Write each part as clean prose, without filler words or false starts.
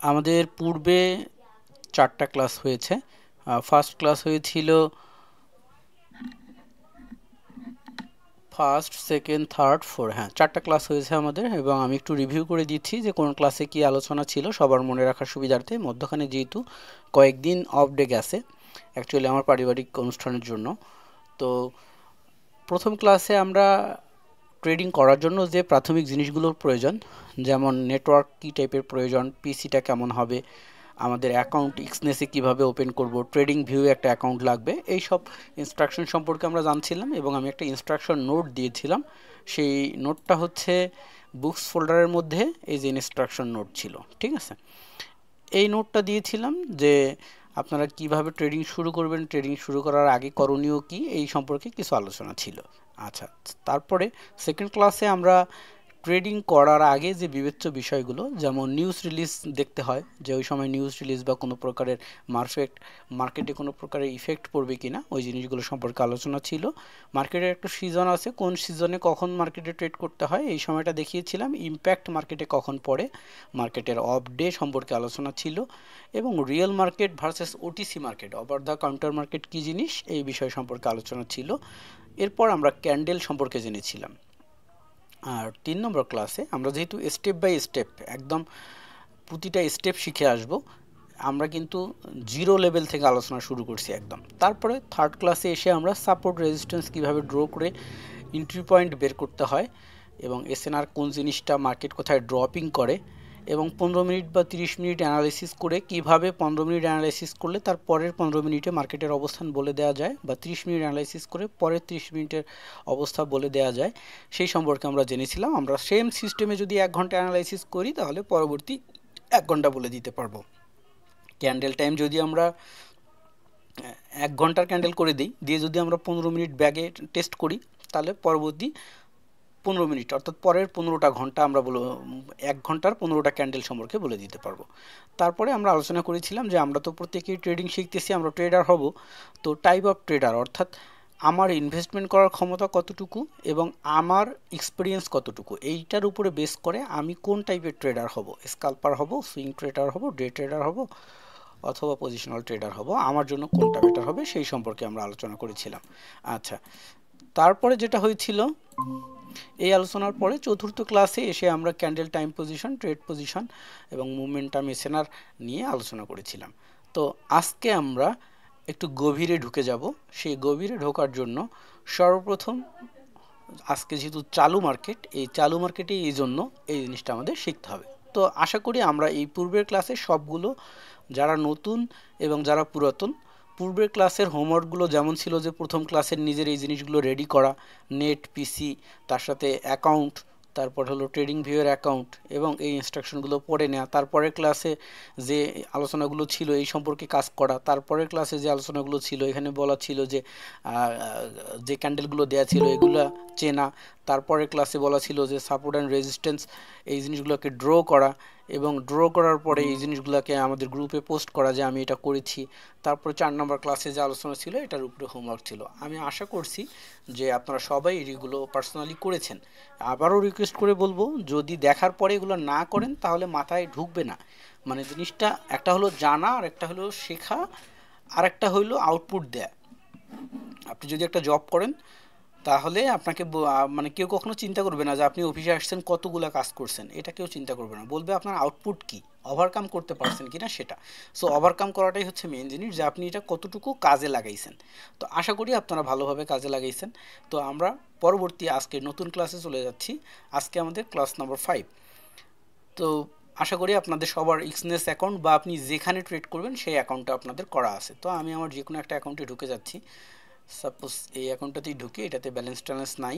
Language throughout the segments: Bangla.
আমাদের পূর্বে 4টা ক্লাস হয়েছে। ফার্স্ট ক্লাস হয়েছিল ফার্স্ট, সেকেন্ড, থার্ড, ফোর, হ্যাঁ 4টা ক্লাস হয়েছে আমাদের, এবং আমি একটু রিভিউ করে দিচ্ছি যে কোন ক্লাসে কি আলোচনা ছিল সবার মনে রাখার সুবিধার্থে। মধ্যখানে যেহেতু কয়েকদিন অফ ডে গেছে অ্যাকচুয়ালি আমার পারিবারিক অনুষ্ঠানের জন্য, তো প্রথম ক্লাসে আমরা ট্রেডিং করার জন্য যে প্রাথমিক জিনিসগুলোর প্রয়োজন, যেমন নেটওয়ার্ক কী টাইপের প্রয়োজন, পিসিটা কেমন হবে, আমাদের অ্যাকাউন্ট এক্সনেসে কীভাবে ওপেন করব, ট্রেডিং ভিউ একটা অ্যাকাউন্ট লাগবে, এই সব ইনস্ট্রাকশন সম্পর্কে আমরা জানছিলাম। এবং আমি একটা ইনস্ট্রাকশন নোট দিয়েছিলাম, সেই নোটটা হচ্ছে বুকস ফোল্ডারের মধ্যে এই যে ইনস্ট্রাকশন নোট ছিল, ঠিক আছে। এই নোটটা দিয়েছিলাম যে আপনারা কিভাবে ট্রেডিং শুরু করবেন, ট্রেডিং শুরু করার আগে করণীয় কি, এই সম্পর্কে কিছু আলোচনা ছিল। আচ্ছা, তারপরে সেকেন্ড ক্লাসে আমরা ট্রেডিং করার আগে যে বিবেচ্য বিষয়গুলো, যেমন নিউজ রিলিজ দেখতে হয় যে ওই সময় নিউজ রিলিজ বা কোনো প্রকারের মার্কেটে কোনো প্রকারের ইফেক্ট পড়বে কিনা, ওই জিনিসগুলো সম্পর্কে আলোচনা ছিল। মার্কেটের একটা সিজন আছে, কোন সিজনে কখন মার্কেটে ট্রেড করতে হয় এই সময়টা দেখিয়েছিলাম। ইম্প্যাক্ট মার্কেটে কখন পড়ে, মার্কেটের অফ ডে সম্পর্কে আলোচনা ছিল, এবং real market versus OTC market, over the counter market কী জিনিস, এই বিষয় সম্পর্কে আলোচনা ছিল। এরপর আমরা ক্যান্ডেল সম্পর্কে জেনেছিলাম। আর 3 নম্বর ক্লাসে আমরা যেহেতু স্টেপ বাই স্টেপ একদম প্রতিটা স্টেপ শিখে আসব, আমরা কিন্তু জিরো লেভেল থেকে আলোচনা শুরু করছি একদম। তারপরে থার্ড ক্লাসে এসে আমরা সাপোর্ট রেজিস্ট্যান্স কীভাবে ড্র করে এন্ট্রি পয়েন্ট বের করতে হয়, এবং এসএনআর কোন জিনিসটা মার্কেট কোথায় ড্রপিং করে, এবং 15 মিনিট বা 30 মিনিট অ্যানালাইসিস করে কিভাবে 15 মিনিট অ্যানালাইসিস করলে তার পরের 15 মিনিটে মার্কেটের অবস্থান বলে দেওয়া যায়, বা 30 মিনিট অ্যানালাইসিস করে পরের 30 মিনিটের অবস্থা বলে দেওয়া যায়, সেই সম্পর্কে আমরা জেনেছিলাম। আমরা সেম সিস্টেমে যদি 1 ঘন্টা অ্যানালাইসিস করি তাহলে পরবর্তী 1 ঘন্টা বলে দিতে পারবো। ক্যান্ডেল টাইম যদি আমরা 1 ঘন্টার ক্যান্ডেল করে দিই, দিয়ে যদি আমরা 15 মিনিট ব্যাগে টেস্ট করি, তাহলে পরবর্তী 15 মিনিট অর্থাৎ পরের 15টা ঘন্টা আমরা 1 ঘন্টার 15টা ক্যান্ডেল সম্পর্কে বলে দিতে পারবো। তারপরে আমরা আলোচনা করেছিলাম যে আমরা তো প্রত্যেকেই ট্রেডিং শিখতেছি, আমরা ট্রেডার হব, তো টাইপ অফ ট্রেডার অর্থাৎ আমার ইনভেস্টমেন্ট করার ক্ষমতা কতটুকু এবং আমার এক্সপিরিয়েন্স কতটুকু, এইটার উপরে বেস করে আমি কোন টাইপের ট্রেডার হব, স্কাল্পার হব, সুইং ট্রেডার হব, ডে ট্রেডার হব, অথবা পজিশনাল ট্রেডার হব, আমার জন্য কোনটা বেটার হবে সেই সম্পর্কে আমরা আলোচনা করেছিলাম। আচ্ছা, তারপরে যেটা হয়েছিল, এই আলোচনার পরে চতুর্থ ক্লাসে এসে আমরা candle time position, trade position এবং মুভমেন্টাম এসএনআর নিয়ে আলোচনা করেছিলাম। তো আজকে আমরা একটু গভীরে ঢুকে যাব। সেই গভীরে ঢোকার জন্য সর্বপ্রথম আজকে যেহেতু চালু মার্কেট, এই চালু মার্কেটে এই জন্য এই জিনিসটা আমাদের শিখতে হবে। তো আশা করি আমরা এই পূর্বের ক্লাসে সবগুলো, যারা নতুন এবং যারা পুরাতন, পূর্বের ক্লাসের হোমওয়ার্কগুলো যেমন ছিল যে প্রথম ক্লাসের নিজের এই জিনিসগুলো রেডি করা, নেট, পিসি, তার সাথে অ্যাকাউন্ট, তারপর হলো ট্রেডিং ভিউয়ের অ্যাকাউন্ট, এবং এই ইনস্ট্রাকশনগুলো পড়ে নেওয়া, তারপরের ক্লাসে যে আলোচনাগুলো ছিল এই সম্পর্কে কাজ করা, তারপরের ক্লাসে যে আলোচনাগুলো ছিল এখানে বলা ছিল যে যে ক্যান্ডেলগুলো দেওয়া ছিল এগুলো চেনা, তারপরের ক্লাসে বলা ছিল যে সাপোর্ট অ্যান্ড রেজিস্ট্যান্স এই জিনিসগুলোকে ড্র করা, এবং ড্র করার পরে এই জিনিসগুলোকে আমাদের গ্রুপে পোস্ট করা যে আমি এটা করেছি। তারপরে 4 নম্বর ক্লাসে যে আলোচনা ছিল এটার উপরে হোমওয়ার্ক ছিল। আমি আশা করছি যে আপনারা সবাই এগুলো পার্সোনালি করেছেন। আবারও রিকোয়েস্ট করে বলবো, যদি দেখার পরে এগুলো না করেন তাহলে মাথায় ঢুকবে না। মানে জিনিসটা একটা হলো জানা, আর একটা হলো শেখা, আর একটা হলো আউটপুট দেয়া। আপনি যদি একটা জব করেন তাহলে আপনাকে মানে কেউ কখনো চিন্তা করবে না যে আপনি অফিসে আসছেন কতগুলো কাজ করছেন, এটা কেউ চিন্তা করবে না, বলবে আপনার আউটপুট কি, ওভারকাম করতে পারছেন কিনা সেটা। সো ওভারকাম করাটাই হচ্ছে মেইন জিনিস, যে আপনি এটা কতটুকু কাজে লাগাইছেন। তো আশা করি আপনারা ভালোভাবে কাজে লাগাইছেন। তো আমরা পরবর্তী আজকে নতুন ক্লাসে চলে যাচ্ছি। আজকে আমাদের ক্লাস নম্বর 5। তো আশা করি আপনাদের সবার এক্সনেস অ্যাকাউন্ট বা আপনি যেখানে ট্রেড করবেন সেই অ্যাকাউন্টটা আপনাদের করা আছে। তো আমি আমার যে কোনো একটা অ্যাকাউন্টে ঢুকে যাচ্ছি। সাপোজ এই অ্যাকাউন্টটাতেই ঢুকে, এটাতে ব্যালেন্স ট্যালেন্স নাই,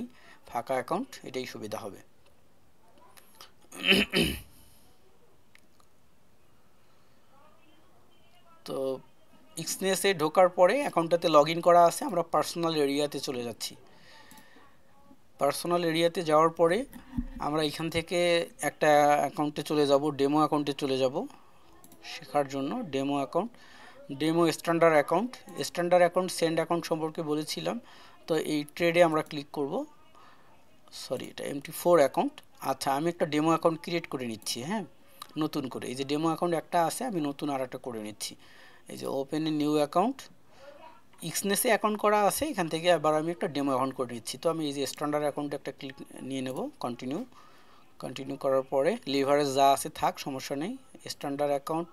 ফাঁকা অ্যাকাউন্ট, এটাই সুবিধা হবে। তো এক্সনেসে ঢোকার পরে অ্যাকাউন্টটাতে লগ ইন করা আছে, আমরা পার্সোনাল এরিয়াতে চলে যাচ্ছি। পার্সোনাল এরিয়াতে যাওয়ার পরে আমরা এখান থেকে একটা অ্যাকাউন্টে চলে যাব, ডেমো অ্যাকাউন্টে চলে যাব শেখার জন্য। Demo account, demo standard account, standard account, send account সম্পর্কে বলেছিলাম। তো এই ট্রেডে আমরা ক্লিক করব। সরি, এটা MT4 অ্যাকাউন্ট। আচ্ছা, আমি একটা ডেমো অ্যাকাউন্ট ক্রিয়েট করে নিচ্ছি। হ্যাঁ, নতুন করে এই যে ডেমো অ্যাকাউন্ট একটা আছে, আমি নতুন আর একটা করে নিচ্ছি। এই যে ওপেন এ নিউ অ্যাকাউন্ট, এক্সনেসে অ্যাকাউন্ট করা আছে, এখান থেকে আবার আমি একটা ডেমো অ্যাকাউন্ট করে নিচ্ছি। তো আমি এই যে স্ট্যান্ডার্ড অ্যাকাউন্টে একটা ক্লিক নিয়ে নেব, কন্টিনিউ করার পরে লিভারেজ যা আছে থাক, সমস্যা নেই। Standard account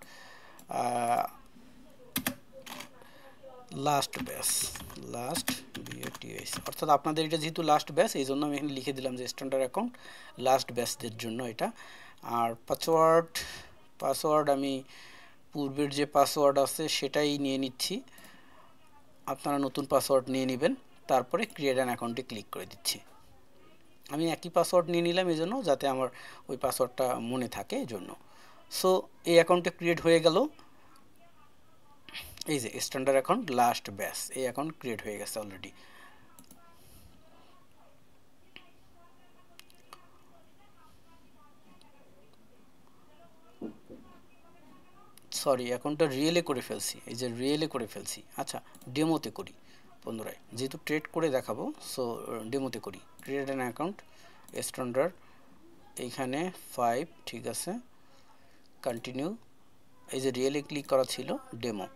last batch, last BATS, অর্থাৎ আপনাদের এটা যেহেতু লাস্ট ব্যাচ এই জন্য আমি এখানে লিখে দিলাম যে স্ট্যান্ডার্ড অ্যাকাউন্ট লাস্ট ব্যাচদের জন্য এটা। আর পাসওয়ার্ড আমি পূর্বের যে পাসওয়ার্ড আছে সেটাই নিয়ে নিচ্ছি, আপনারা নতুন পাসওয়ার্ড নিয়ে নেবেন। তারপরে ক্রিয়েট অ্যান অ্যাকাউন্টে ক্লিক করে দিচ্ছি। আমি একই পাসওয়ার্ড নিয়ে নিলাম এই জন্য, যাতে আমার ওই পাসওয়ার্ডটা মনে থাকে এই জন্য। সো এই অ্যাকাউন্টটা ক্রিয়েট হয়ে গেল। এই যে স্ট্যান্ডার্ড অ্যাকাউন্ট লাস্ট ব্যাচ, এই অ্যাকাউন্ট ক্রিয়েট হয়ে গেছে অলরেডি। সরি, অ্যাকাউন্টটা রিয়েলে করে ফেলছি, এই যে রিয়েলে করে ফেলছি। আচ্ছা, ডেমোতে করি বন্ধুরা, যেহেতু ট্রেড করে দেখাবো সো ডেমোতে করি। ক্রিয়েট অ্যান অ্যাকাউন্ট স্ট্যান্ডার্ড, এইখানে 5, ঠিক আছে, কন্টিনিউ। এই যে রিয়েলে ক্লিক করা ছিল, ডেমো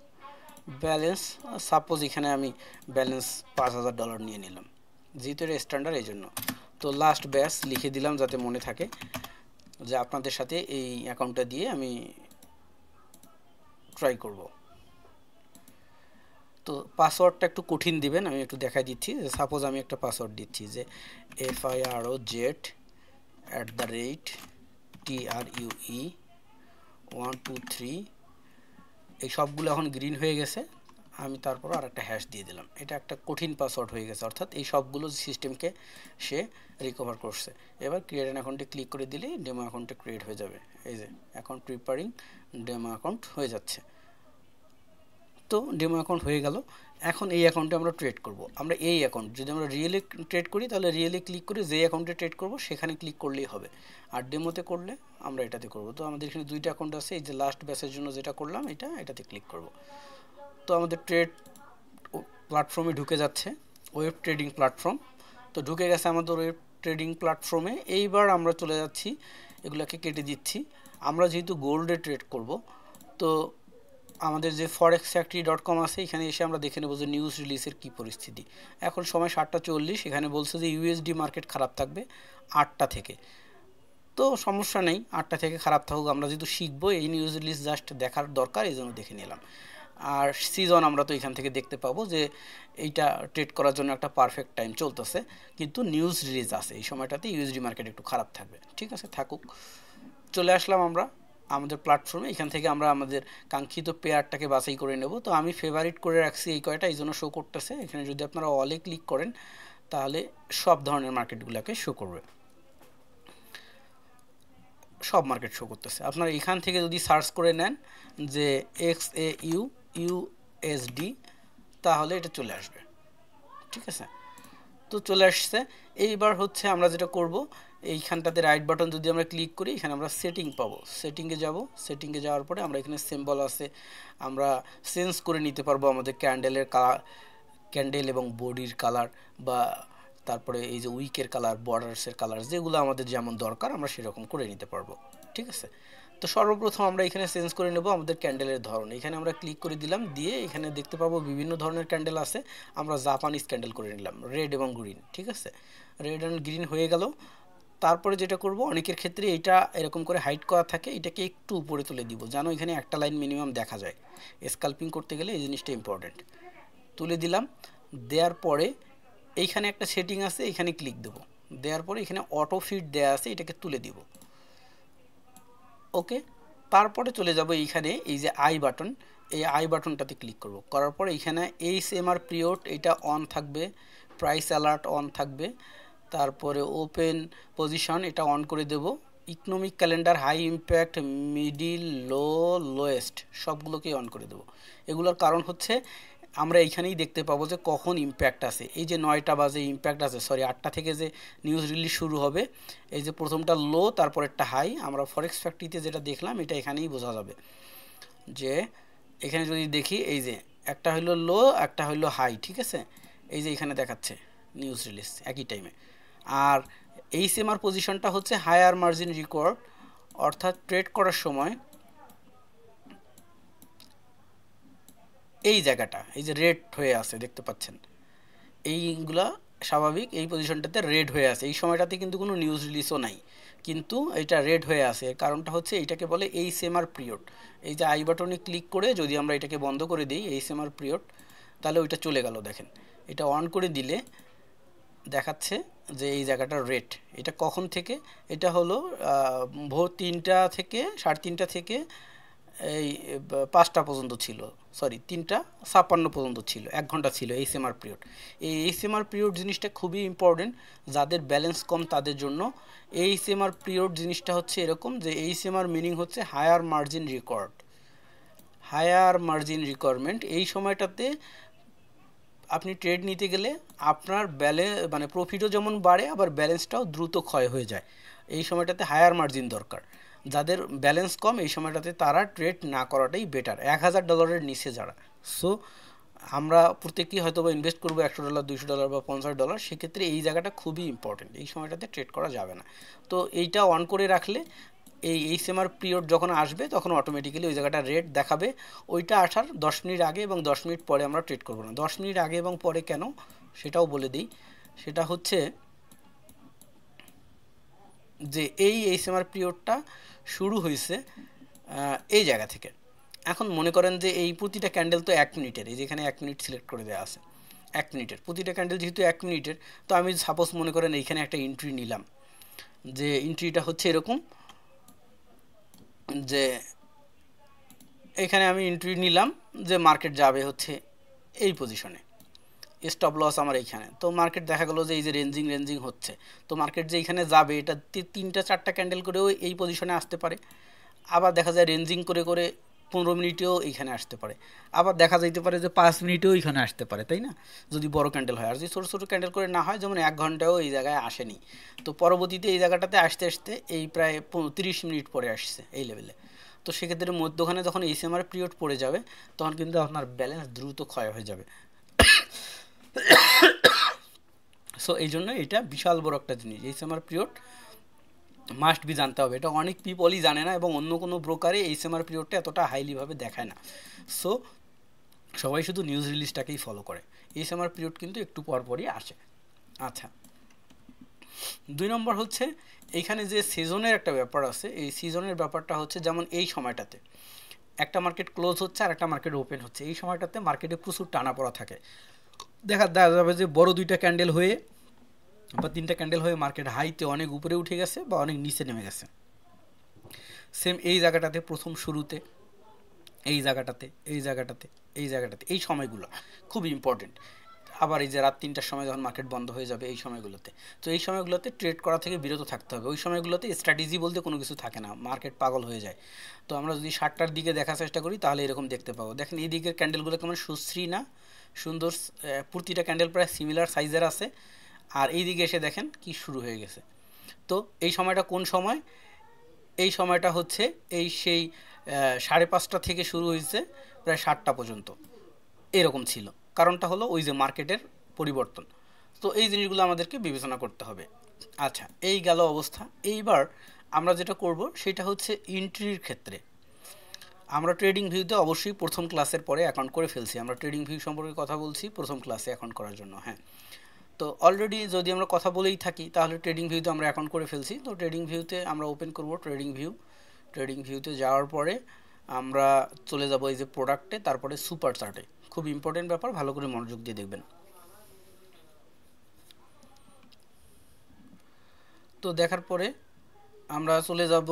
ব্যালেন্স, সাপোজ এখানে আমি ব্যালেন্স $5000 নিয়ে নিলাম, যেহেতু এটা স্ট্যান্ডার্ড এই জন্য। তো লাস্ট ব্যাচ লিখে দিলাম যাতে মনে থাকে যে আপনাদের সাথে এই অ্যাকাউন্টটা দিয়ে আমি ট্রাই করব। তো পাসওয়ার্ডটা একটু কঠিন দিবেন, আমি একটু দেখাই দিচ্ছি। সাপোজ আমি একটা পাসওয়ার্ড দিচ্ছি যে FIROZ@TRUE123, এই সবগুলো এখন গ্রিন হয়ে গেছে। আমি তারপর আর একটা হ্যাশ দিয়ে দিলাম, এটা একটা কঠিন পাসওয়ার্ড হয়ে গেছে, অর্থাৎ এই সবগুলো সিস্টেমকে সে রিকভার করছে। এবার ক্রিয়েট অ্যান অ্যাকাউন্টে ক্লিক করে দিলেই ডেমো অ্যাকাউন্টে ক্রিয়েট হয়ে যাবে। এই যে অ্যাকাউন্ট প্রিপারিং, ডেমো অ্যাকাউন্ট হয়ে যাচ্ছে। তো ডেমো অ্যাকাউন্ট হয়ে গেল। এখন এই অ্যাকাউন্টে আমরা ট্রেড করব। আমরা এই অ্যাকাউন্ট যদি আমরা রিয়েলি ট্রেড করি তাহলে রিয়েলি ক্লিক করে যে অ্যাকাউন্টে ট্রেড করব সেখানে ক্লিক করলেই হবে, আর ডেমোতে করলে আমরা এটাতে করব। তো আমাদের এখানে দুইটা অ্যাকাউন্ট আছে, এই যে লাস্ট ব্যাচের জন্য যেটা করলাম এটাতে ক্লিক করব। তো আমাদের ট্রেড প্ল্যাটফর্মে ঢুকে যাচ্ছে, ওয়েব ট্রেডিং প্ল্যাটফর্ম। তো ঢুকে গেছে আমাদের ওয়েব ট্রেডিং প্ল্যাটফর্মে। এইবার আমরা চলে যাচ্ছি, এগুলোকে কেটে দিচ্ছি। আমরা যেহেতু গোল্ডে ট্রেড করব, তো আমাদের যে forexfactory.com আছে এখানে এসে আমরা দেখে নেব যে নিউজ রিলিজের কী পরিস্থিতি। এখন সময় 7:40, এখানে বলছে যে USD মার্কেট খারাপ থাকবে 8টা থেকে। তো সমস্যা নেই, 8টা থেকে খারাপ থাকুক, আমরা যেহেতু শিখবো এই নিউজ রিলিজ জাস্ট দেখার দরকার, এই জন্য দেখে নিলাম। আর সিজন আমরা তো এখান থেকে দেখতে পাবো যে এইটা ট্রেড করার জন্য একটা পারফেক্ট টাইম চলতেছে, কিন্তু নিউজ রিলিজ আছে এই সময়টাতে USD মার্কেট একটু খারাপ থাকবে। ঠিক আছে, থাকুক। চলে আসলাম আমরা আমাদের প্ল্যাটফর্মে, এখান থেকে আমরা আমাদের কাঙ্ক্ষিত পেয়ারটাকে বাছাই করে নেব। তো আমি ফেভারিট করে রাখছি এই কয়টা, এই জন্য শো করতেছে। এখানে যদি আপনারা অলে ক্লিক করেন তাহলে সব ধরনের মার্কেটগুলোকে শো করবে, সব মার্কেট শো করতেছে। আপনারা এখান থেকে যদি সার্চ করে নেন যে XAUUSD তাহলে এটা চলে আসবে। ঠিক আছে, তো চলে আসছে। এইবার হচ্ছে আমরা যেটা করব, এইখানটাতে রাইট বাটন যদি আমরা ক্লিক করি এখানে আমরা সেটিং পাবো, সেটিংয়ে যাব। সেটিংয়ে যাওয়ার পরে আমরা এখানে সিম্বল আছে, আমরা চেঞ্জ করে নিতে পারবো আমাদের ক্যান্ডেলের কালার, ক্যান্ডেল এবং বডির কালার, বা তারপরে এই যে উইকের কালার, বর্ডার্সের কালার, যেগুলো আমাদের যেমন দরকার আমরা সেরকম করে নিতে পারবো। ঠিক আছে, তো সর্বপ্রথম আমরা এখানে চেঞ্জ করে নেব আমাদের ক্যান্ডেলের ধরন। এখানে আমরা ক্লিক করে দিলাম, দিয়ে এখানে দেখতে পাবো বিভিন্ন ধরনের ক্যান্ডেল আছে। আমরা জাপানিজ ক্যান্ডেল করে নিলাম, রেড এবং গ্রিন। ঠিক আছে, রেড অ্যান্ড গ্রিন হয়ে গেল। তারপরে যেটা করব, অনেকের ক্ষেত্রে এটা এরকম করে হাইড করা থাকে, এটাকে একটু উপরে তুলে দিব, যেন এখানে একটা লাইন মিনিমাম দেখা যায়। স্কাল্পিং করতে গেলে এই জিনিসটা ইম্পর্টেন্ট। তুলে দিলাম, দেওয়ার পরে এইখানে একটা সেটিং আছে, এখানে ক্লিক দেব। দেওয়ার পরে এখানে অটো ফিট দেওয়া আছে, এটাকে তুলে দিব। ওকে, তারপরে চলে যাব এইখানে এই যে আই বাটন, এই আই বাটনটাতে ক্লিক করব। করার পরে এইখানে HMR পিরিয়ড এটা অন থাকবে, প্রাইস অ্যালার্ট অন থাকবে, তারপরে ওপেন পজিশন এটা অন করে দেব। Economic calendar, high impact, middle, lowest সবগুলোকেই অন করে দেব। এগুলোর কারণ হচ্ছে আমরা এইখানেই দেখতে পাবো যে কখন ইম্প্যাক্ট আছে। এই যে 9টা বাজে ইম্প্যাক্ট আছে, সরি 8টা থেকে যে নিউজ রিলিজ শুরু হবে, এই যে প্রথমটা লো তারপরেরটা হাই, আমরা ফরেক্স ফ্যাক্টরিতে যেটা দেখলাম এটা এখানেই বোঝা যাবে। যে এখানে যদি দেখি এই যে একটা হইলো লো, একটা হইলো হাই। ঠিক আছে, এই যে এখানে দেখাচ্ছে নিউজ রিলিজ একই টাইমে। আর HMR পজিশনটা হচ্ছে হায়ার মার্জিন রিকোয়ার্ড অর্থাৎ ট্রেড করার সময় এই জায়গাটা, এই যে রেড হয়ে আছে দেখতে পাচ্ছেন, এইগুলা স্বাভাবিক, এই পজিশনটাতে রেড হয়ে আছে, এই সময়টাতে কিন্তু কোনো নিউজ রিলিজও নাই, কিন্তু এটা রেড হয়ে আছে। কারণটা হচ্ছে এইটাকে বলে এইচএমআর পিরিয়ড। এই যে আই বাটনে ক্লিক করে যদি আমরা এটাকে বন্ধ করে দিই এইচএমআর পিরিয়ড, তাহলে ওইটা চলে গেল। দেখেন এটা অন করে দিলে দেখাচ্ছে যে এই জায়গাটা রেড। এটা কখন থেকে? এটা হলো ভোর 3টা থেকে 3:30 থেকে এই 5টা পর্যন্ত ছিল, সরি 3টা 56 পর্যন্ত ছিল, 1 ঘন্টা ছিল এইচএমআর পিরিয়ড। এই এইচএমআর পিরিয়ড জিনিসটা খুবই ইম্পর্টেন্ট যাদের ব্যালেন্স কম তাদের জন্য। এইচএমআর পিরিয়ড জিনিসটা হচ্ছে এরকম যে এইচএমআর মিনিং হচ্ছে higher margin required, higher margin requirement. এই সময়টাতে আপনি ট্রেড নিতে গেলে আপনার ব্যালেন্স মানে প্রফিটও যেমন বাড়ে আবার ব্যালেন্সটাও দ্রুত ক্ষয় হয়ে যায়। এই সময়টাতে হায়ার মার্জিন দরকার। যাদের ব্যালেন্স কম এই সময়টাতে তারা ট্রেড না করাটাই বেটার, $1000 নিচে যারা। সো আমরা প্রত্যেকেই হয়তো বা ইনভেস্ট করবো $100, $200 বা $50, সেক্ষেত্রে এই জায়গাটা খুবই ইম্পর্টেন্ট, এই সময়টাতে ট্রেড করা যাবে না। তো এইটা অন করে রাখলে এই এইচএমআর পিরিয়ড যখন আসবে তখন অটোমেটিক্যালি ওই জায়গাটা রেট দেখাবে। ওইটা আসার 10 মিনিট আগে এবং 10 মিনিট পরে আমরা ট্রেড করবো না। 10 মিনিট আগে এবং পরে কেন সেটাও বলে দিই। সেটা হচ্ছে যে এই এইচএমআর পিরিয়ডটা শুরু হয়েছে এই জায়গা থেকে। এখন মনে করেন যে এই প্রতিটা ক্যান্ডেল তো 1 মিনিটের, এই যেখানে 1 মিনিট সিলেক্ট করে দেওয়া আছে, 1 মিনিটের প্রতিটা ক্যান্ডেল যেহেতু 1 মিনিটের, তো আমি সাপোজ মনে করেন এইখানে একটা এন্ট্রি নিলাম, যে এন্ট্রিটা হচ্ছে এরকম যে এখানে আমি এন্ট্রি নিলাম যে মার্কেট যাবে হচ্ছে এই পজিশনে, স্টপ লস আমার এইখানে। তো মার্কেট দেখা গেল যে এই যে রেঞ্জিং হচ্ছে, তো মার্কেট যে এইখানে যাবে এটা 3টা 4টা ক্যান্ডেল করেও এই পজিশনে আসতে পারে, আবার দেখা যায় রেঞ্জিং করে করে 15 মিনিটেও এইখানে আসতে পারে, আবার দেখা যাইতে পারে যে 5 মিনিটেও এইখানে আসতে পারে, তাই না? যদি বড় ক্যান্ডেল হয়। আর যদি ছোটো ছোটো ক্যান্ডেল করে না হয়, যেমন 1 ঘন্টাও এই জায়গায় আসেনি, তো পরবর্তীতে এই জায়গাটাতে আসতে আসতে এই প্রায় 30 মিনিট পরে আসছে এই লেভেলে। তো সেক্ষেত্রে মধ্যখানে যখন এইচএমআর পিরিয়ড পড়ে যাবে তখন কিন্তু আপনার ব্যালেন্স দ্রুত ক্ষয় হয়ে যাবে। সো এই জন্য এটা বিশাল বড় একটা জিনিস, এইচএমআর পিরিয়ড মাস্ট বি জানতে হবে। এটা অনেক পিপলই জানে না এবং অন্য কোনো ব্রোকারে এইচএমআর পিরিয়ডটা এতটা হাইলিভাবে দেখায় না। সো সবাই শুধু নিউজ রিলিজটাকেই ফলো করে, এইচএমআর পিরিয়ড কিন্তু একটু পরপরই আসে। আচ্ছা, 2 নম্বর হচ্ছে এইখানে যে সিজনের একটা ব্যাপার আছে। এই সিজনের ব্যাপারটা হচ্ছে যেমন এই সময়টাতে একটা মার্কেট ক্লোজ হচ্ছে আর একটা মার্কেট ওপেন হচ্ছে, এই সময়টাতে মার্কেটে প্রচুর টানাপড়া থাকে। দেখা যাবে যে বড় 2টা ক্যান্ডেল হয়ে বা 3টা ক্যান্ডেল হয়ে মার্কেট হাইতে অনেক উপরে উঠে গেছে বা অনেক নিচে নেমে গেছে। সেম এই জায়গাটাতে প্রথম শুরুতে এই জায়গাটাতে এই জায়গাটাতে এই জায়গাটাতে এই সময়গুলো খুব ইম্পর্টেন্ট। আবার এই যে রাত 3টার সময় যখন মার্কেট বন্ধ হয়ে যাবে এই সময়গুলোতে, তো এই সময়গুলোতে ট্রেড করা থেকে বিরত থাকতে হবে। ওই সময়গুলোতে স্ট্র্যাটেজি বলতে কোনো কিছু থাকে না, মার্কেট পাগল হয়ে যায়। তো আমরা যদি 7টার দিকে দেখার চেষ্টা করি তাহলে এরকম দেখতে পাবো। দেখেন এই দিকের ক্যান্ডেলগুলো কেমন সুশ্রী না সুন্দর, প্রতিটা ক্যান্ডেল প্রায় সিমিলার সাইজের আছে। আর এই দিকে এসে দেখেন কি শুরু হয়ে গেছে। তো এই সময়টা কোন সময়? এই সময়টা হচ্ছে এই সেই 5:30 থেকে শুরু হয়েছে প্রায় 7টা পর্যন্ত এরকম ছিল। কারণটা হলো ওই যে মার্কেটের পরিবর্তন। তো এই জিনিসগুলো আমাদেরকে বিবেচনা করতে হবে। আচ্ছা, এই গেল অবস্থা। এইবার আমরা যেটা করব সেটা হচ্ছে এন্ট্রির ক্ষেত্রে আমরা ট্রেডিং ভিউতে অবশ্যই প্রথম ক্লাসের পরে অ্যাকাউন্ট করে ফেলছি। আমরা ট্রেডিং ভিউ সম্পর্কে কথা বলছি প্রথম ক্লাসে অ্যাকাউন্ট করার জন্য। হ্যাঁ, তো অলরেডি যদি আমরা কথা বলেই থাকি তাহলে ট্রেডিং ভিউতে আমরা অ্যাকাউন্ট করে ফেলছি। তো ট্রেডিং ভিউতে আমরা ওপেন করব ট্রেডিং ভিউ। ট্রেডিং ভিউতে যাওয়ার পরে আমরা চলে যাব এই যে প্রোডাক্টে, তারপরে সুপার চার্টে। খুব ইম্পর্টেন্ট ব্যাপার, ভালো করে মনোযোগ দিয়ে দেখবেন। তো দেখার পরে আমরা চলে যাব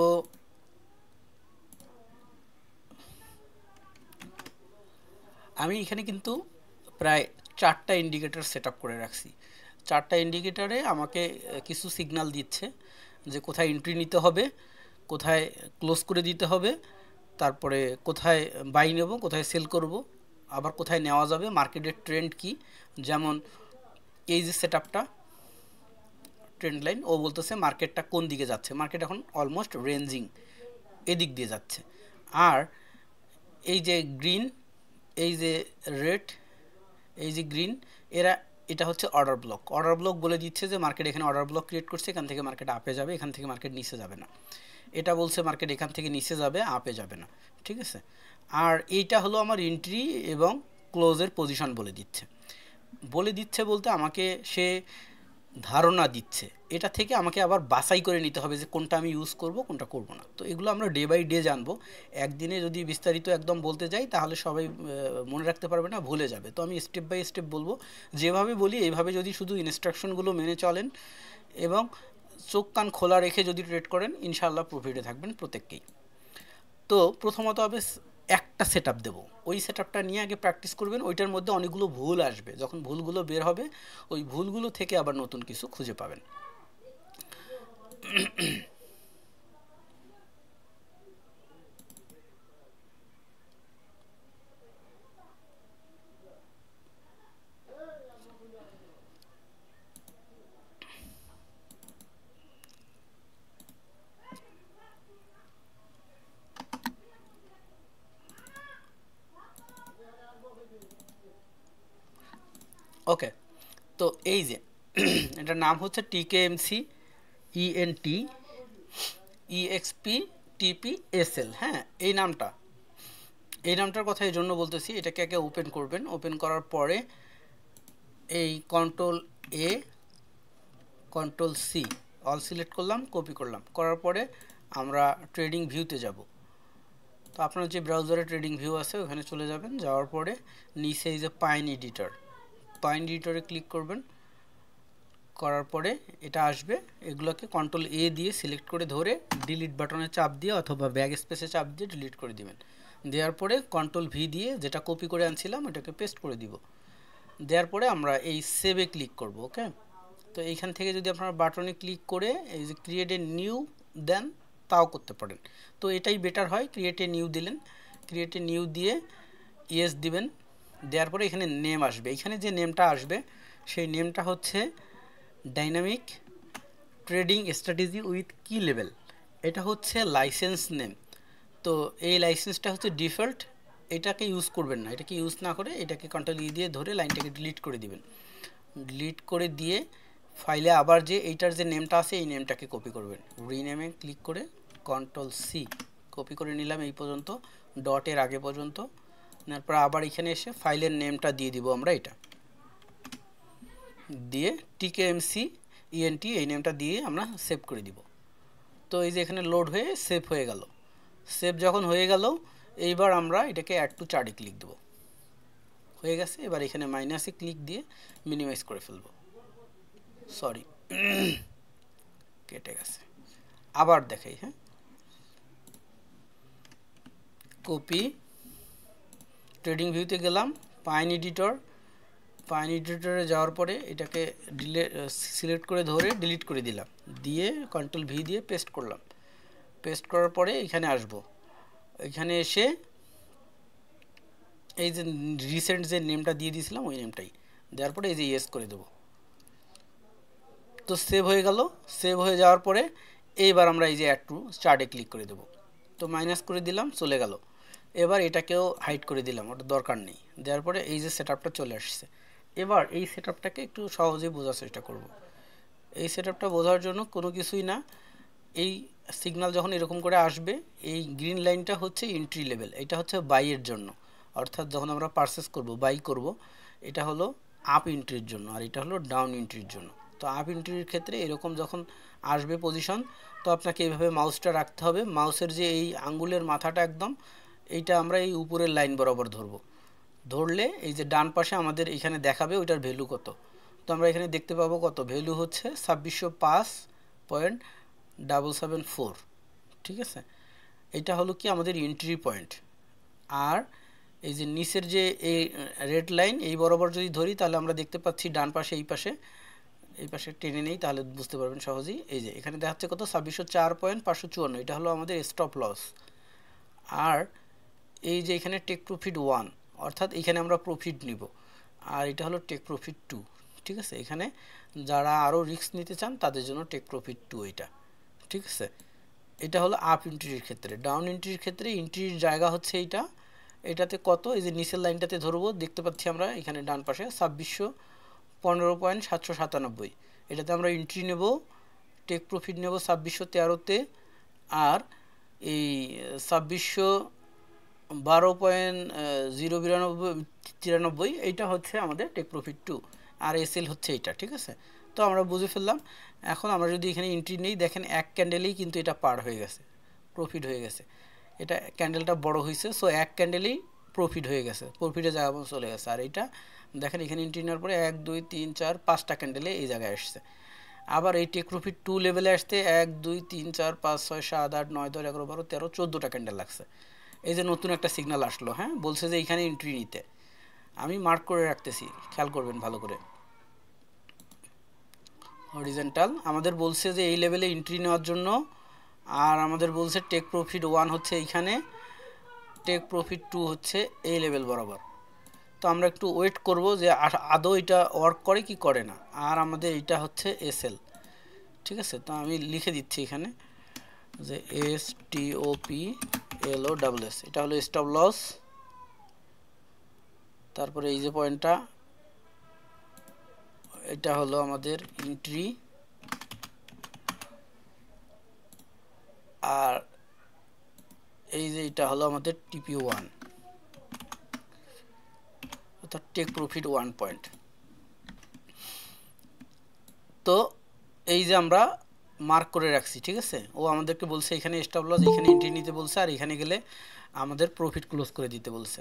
আমি এখানে কিন্তু প্রায় 4টা ইন্ডিকেটর সেট আপ করে রাখছি। 4টা ইন্ডিকেটরে আমাকে কিছু সিগন্যাল দিচ্ছে যে কোথায় এন্ট্রি নিতে হবে, কোথায় ক্লোজ করে দিতে হবে, তারপরে কোথায় বাই নেব, কোথায় সেল করব, আবার কোথায় নেওয়া যাবে, মার্কেটের ট্রেন্ড কি। যেমন এই যে সেট আপটা ট্রেন্ড লাইন, ও বলতেছে মার্কেটটা কোন দিকে যাচ্ছে। মার্কেট এখন অলমোস্ট রেঞ্জিং এদিক দিয়ে যাচ্ছে। আর এই যে গ্রিন, এই যে রেড, এই যে গ্রিন, এটা হচ্ছে অর্ডার ব্লক। অর্ডার ব্লক বলে দিচ্ছে যে মার্কেট এখানে অর্ডার ব্লক ক্রিয়েট করছে, এখান থেকে মার্কেট আপে যাবে, এখান থেকে মার্কেট নিচে যাবে না। এটা বলছে মার্কেট এখান থেকে নিচে যাবে, আপে যাবে না, ঠিক আছে। আর এইটা হলো আমার এন্ট্রি এবং ক্লোজের পজিশন বলে দিচ্ছে বলতে আমাকে সে ধারণা দিচ্ছে, এটা থেকে আমাকে আবার বাছাই করে নিতে হবে যে কোনটা আমি ইউজ করব কোনটা করব না। তো এগুলো আমরা ডে বাই ডে জানবো। একদিনে যদি বিস্তারিত একদম বলতে যাই তাহলে সবাই মনে রাখতে পারবে না, ভুলে যাবে। তো আমি স্টেপ বাই স্টেপ বলবো, যেভাবে বলি এইভাবে যদি শুধু ইনস্ট্রাকশনগুলো মেনে চলেন এবং চোখ কান খোলা রেখে যদি ট্রেড করেন, ইনশাআল্লাহ প্রফিটে থাকবেন প্রত্যেককেই। তো প্রথমত হবে একটা সেট আপ দেবো, ওই সেট আপটা নিয়ে আগে প্র্যাকটিস করবেন। ওইটার মধ্যে অনেকগুলো ভুল আসবে, যখন ভুলগুলো বের হবে ওই ভুলগুলো থেকে আবার নতুন কিছু খুঁজে পাবেন। ওকে, তো এই যে এটার নাম হচ্ছে টিকেএমসি ইএনটি ইএক্সপি টিপিএসএল। হ্যাঁ, এই নামটার কথা এই জন্য বলতেছি, এটাকে আগে ওপেন করবেন। ওপেন করার পরে এই কন্ট্রোল এ কন্ট্রোল সি অল সিলেক্ট করলাম, কপি করলাম, করার পরে আমরা ট্রেডিং ভিউতে যাব। তো আপনার যে ব্রাউজারে ট্রেডিং ভিউ আছে ওখানে চলে যাবেন, যাওয়ার পরে নিচে এই যে পাইন এডিটরে ক্লিক করবেন। করার পরে এটা আসবে, এগুলোকে কন্ট্রোল এ দিয়ে সিলেক্ট করে ধরে ডিলিট বাটনে চাপ দিয়ে অথবা ব্যাক স্পেসে চাপ দিয়ে ডিলিট করে দিবেন। দেওয়ার পরে কন্ট্রোল ভি দিয়ে যেটা কপি করে আনছিলাম ওটাকে পেস্ট করে দিব। দেওয়ার পরে আমরা এই সেভে ক্লিক করব। ওকে, তো এইখান থেকে যদি আপনারা বাটনে ক্লিক করে এই যে ক্রিয়েট এ নিউ দেন, তাও করতে পারেন। তো এটাই বেটার হয়, ক্রিয়েট এ নিউ দিলেন, ক্রিয়েট এ নিউ দিয়ে ইয়েস দিবেন। দেওয়ার পরে এখানে নেম আসবে, এখানে যে নেমটা আসবে সেই নেমটা হচ্ছে ডাইনামিক ট্রেডিং স্ট্র্যাটেজি উইথ কি লেভেল। এটা হচ্ছে লাইসেন্স নেম। তো এই লাইসেন্সটা হচ্ছে ডিফল্ট, এটাকে ইউজ করবেন না। এটাকে ইউজ না করে এটাকে কন্ট্রোল ই দিয়ে ধরে লাইনটাকে ডিলিট করে দিবেন। ডিলিট করে দিয়ে ফাইলে আবার যে এইটার যে নেমটা আছে এই নেমটাকে কপি করবেন। রিনেমে ক্লিক করে কন্ট্রোল সি কপি করে নিলাম এই পর্যন্ত, ডটের আগে পর্যন্ত। তারপর আবার এখানে এসে ফাইলের নেমটা দিয়ে দিব আমরা, এটা দিয়ে টিকেএমসি ইএনটি এই নেমটা দিয়ে আমরা সেভ করে দিব। তো এই যে এখানে লোড হয়ে সেভ হয়ে গেল। সেভ যখন হয়ে গেল, এইবার আমরা এটাকে অ্যাড টু চার্টে ক্লিক দেব। হয়ে গেছে, এবার এখানে মাইনাসে ক্লিক দিয়ে মিনিমাইজ করে ফেলবো। সরি, কেটে গেছে। আবার দেখাই, হ্যাঁ, কপি, ট্রেডিং ভিউতে গেলাম, পাইন এডিটরে যাওয়ার পরে এটাকে সিলেক্ট করে ধরে ডিলিট করে দিলাম, দিয়ে কন্ট্রোল ভি দিয়ে পেস্ট করলাম। পেস্ট করার পরে এখানে আসব, এখানে এসে এই যে রিসেন্ট যে নেমটা দিয়ে দিয়েছিলাম ওই নেমটাই দেওয়ার পরে এই যে ইয়েস করে দেবো। তো সেভ হয়ে গেল। সেভ হয়ে যাওয়ার পরে এইবার আমরা এই যে অ্যাড টু চার্টে ক্লিক করে দেবো। তো মাইনাস করে দিলাম, চলে গেল। এবার এটাকেও হাইড করে দিলাম, ওটা দরকার নেই। দেওয়ার পরে এই যে সেট আপটা চলে আসছে। এবার এই সেট আপটাকে একটু সহজেই বোঝার চেষ্টা করব। এই সেট আপটা বোঝার জন্য কোনো কিছুই না, এই সিগন্যাল যখন এরকম করে আসবে, এই গ্রিন লাইনটা হচ্ছে এন্ট্রি লেভেল, এটা হচ্ছে বাইয়ের জন্য, অর্থাৎ যখন আমরা পারচেস করব, বাই করব, এটা হলো আপ এন্ট্রির জন্য, আর এটা হলো ডাউন এন্ট্রির জন্য। তো আপ এন্ট্রির ক্ষেত্রে এরকম যখন আসবে পজিশন, তো আপনাকে এইভাবে মাউসটা রাখতে হবে। মাউসের যে এই আঙ্গুলের মাথাটা একদম এইটা আমরা এই উপরের লাইন বরাবর ধরবো। ধরলে এই যে ডান পাশে আমাদের এখানে দেখাবে ওইটার ভ্যালু কত। তো আমরা এখানে দেখতে পাবো কত ভ্যালু হচ্ছে 2605.774। ঠিক আছে, এটা হলো কি আমাদের এন্ট্রি পয়েন্ট। আর এই যে নিচের যে এই রেড লাইন এই বরাবর যদি ধরি তাহলে আমরা দেখতে পাচ্ছি ডান পাশে এই পাশে টেনে নেই তাহলে বুঝতে পারবেন সহজেই। এই যে এখানে দেখাচ্ছে কত 2604.554, এটা হলো আমাদের স্টপ লস। আর এই যে এখানে টেক প্রফিট 1, অর্থাৎ এখানে আমরা প্রফিট নিব। আর এটা হলো টেক প্রফিট 2। ঠিক আছে, এখানে যারা আরও রিস্ক নিতে চান তাদের জন্য টেক প্রফিট 2 এটা। ঠিক আছে, এটা হলো আপ এন্ট্রির ক্ষেত্রে। ডাউন এন্ট্রির ক্ষেত্রে এন্ট্রির জায়গা হচ্ছে এইটা, এটাতে কত, এই যে নিচের লাইনটাতে ধরবো, দেখতে পাচ্ছি আমরা এখানে ডান পাশে 2615.797, এটাতে আমরা এন্ট্রি নেব, টেক প্রফিট নেব 2613-তে, আর এই 2612.093 এইটা হচ্ছে আমাদের টেক প্রফিট 2 আর এসএল হচ্ছে এটা, ঠিক আছে। তো আমরা বুঝে ফেললাম। এখন আমরা যদি এখানে এন্ট্রি নেই, দেখেন এক ক্যান্ডেলেই কিন্তু এটা পার হয়ে গেছে, প্রফিট হয়ে গেছে। এটা ক্যান্ডেলটা বড় হয়েছে, সো এক ক্যান্ডেলেই প্রফিট হয়ে গেছে, প্রফিটে জায়গা চলে গেছে। আর এটা দেখেন এখানে এন্ট্রি নেওয়ার পরে 1 2 3 4 5টা ক্যান্ডেলে এই জায়গায় আসছে। আবার এই টেক প্রফিট 2 লেভেলে আসতে 1 2 3 4 5 6 7 8 9 10 11 12 13 14টা ক্যান্ডেল লাগছে। এই যে নতুন একটা সিগন্যাল আসলো, হ্যাঁ, বলছে যে এইখানে এন্ট্রি নিতে। আমি মার্ক করে রাখতেছি, খেয়াল করবেন ভালো করে। হরিজন্টাল আমাদের বলছে যে এই লেভেলে এন্ট্রি নেওয়ার জন্য, আর আমাদের বলছে টেক প্রফিট 1 হচ্ছে এইখানে, টেক প্রফিট 2 হচ্ছে এই লেভেল বরাবর। তো আমরা একটু ওয়েট করব যে আদৌ এটা ওয়ার্ক করে কি করে না। আর আমাদের এটা হচ্ছে এসএল, ঠিক আছে। তো আমি লিখে দিচ্ছি এখানে যে STOPLOSS, এটা হলো স্টপ লস। তারপরে এই যে পয়েন্টটা, এটা হলো আমাদের এন্ট্রি, আর এই যে এটা হলো আমাদের TP1, অর্থাৎ টেক প্রফিট 1 পয়েন্ট। তো এই যে আমরা মার্ক করে রাখছি, ঠিক আছে। ও আমাদেরকে বলছে এখানে স্টপ লস, এখানে এন্ট্রি নিতে বলছে, আর এখানে গেলে আমাদের প্রফিট ক্লোজ করে দিতে বলছে।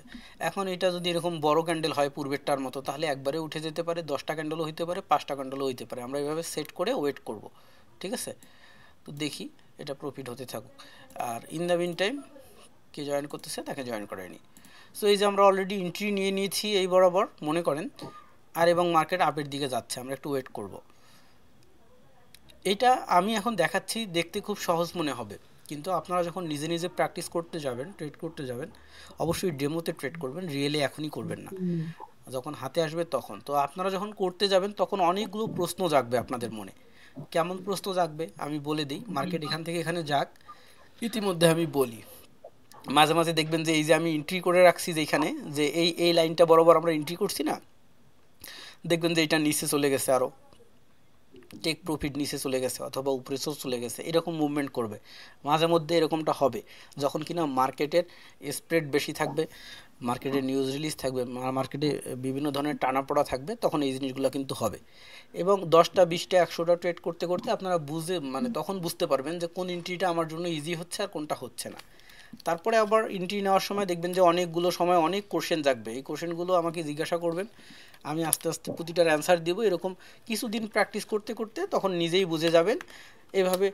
এখন এটা যদি এরকম বড় ক্যান্ডেল হয় পূর্বেরটার মতো, তাহলে একবারে উঠে যেতে পারে, 10টা ক্যান্ডেলও হইতে পারে, 5টা ক্যান্ডেলও হইতে পারে। আমরা এইভাবে সেট করে ওয়েট করব, ঠিক আছে। তো দেখি এটা প্রফিট হতে থাকুক। আর ইন দ্য মিন টাইম কে জয়েন করতেছে তাকে জয়েন করায়নি। সো এই যে আমরা অলরেডি এন্ট্রি নিয়ে নিয়েছি এই বরাবর মনে করেন, আর এবং মার্কেট আপের দিকে যাচ্ছে, আমরা একটু ওয়েট করব। এটা আমি এখন দেখাচ্ছি, দেখতে খুব সহজ মনে হবে, কিন্তু আপনারা যখন নিজে নিজে প্র্যাকটিস করতে যাবেন, ট্রেড করতে যাবেন, অবশ্যই ডেমোতে ট্রেড করবেন, রিয়েলে এখনই করবেন না, যখন হাতে আসবে তখন। তো আপনারা যখন করতে যাবেন তখন অনেকগুলো প্রশ্ন জাগবে আপনাদের মনে। কেমন প্রশ্ন জাগবে আমি বলে দিই। মার্কেট এখান থেকে এখানে যাক, ইতিমধ্যে আমি বলি, মাঝে মাঝে দেখবেন যে এই যে আমি এন্ট্রি করে রাখছি, যেখানে যে এই লাইনটা বরাবর আমরা এন্ট্রি করছি না, দেখবেন যে এটা নিচে চলে গেছে, আরও টেক প্রফিট নিচে চলে গেছে অথবা উপরে চলে গেছে, এরকম মুভমেন্ট করবে মাঝে মধ্যে। এরকমটা হবে যখন কিনা মার্কেটের স্প্রেড বেশি থাকবে, মার্কেটে নিউজ রিলিজ থাকবে, মার্কেটে বিভিন্ন ধরনের টানাপোড়া থাকবে, তখন এই জিনিসগুলো কিন্তু হবে। এবং 10টা 20টা 100টা ট্রেড করতে করতে আপনারা তখন বুঝতে পারবেন যে কোন এন্ট্রিটা আমার জন্য ইজি হচ্ছে আর কোনটা হচ্ছে না। তারপরে আবার এন্ট্রি নেওয়ার সময় দেখবেন যে অনেকগুলো সময় অনেক কোশ্চেন জাগবে, এই কোশ্চেনগুলো আমাকে জিজ্ঞাসা করবেন, আমি আস্তে আস্তে প্রতিটার অ্যান্সার দেবো। এরকম কিছুদিন প্র্যাকটিস করতে করতে তখন নিজেই বুঝে যাবেন। এভাবে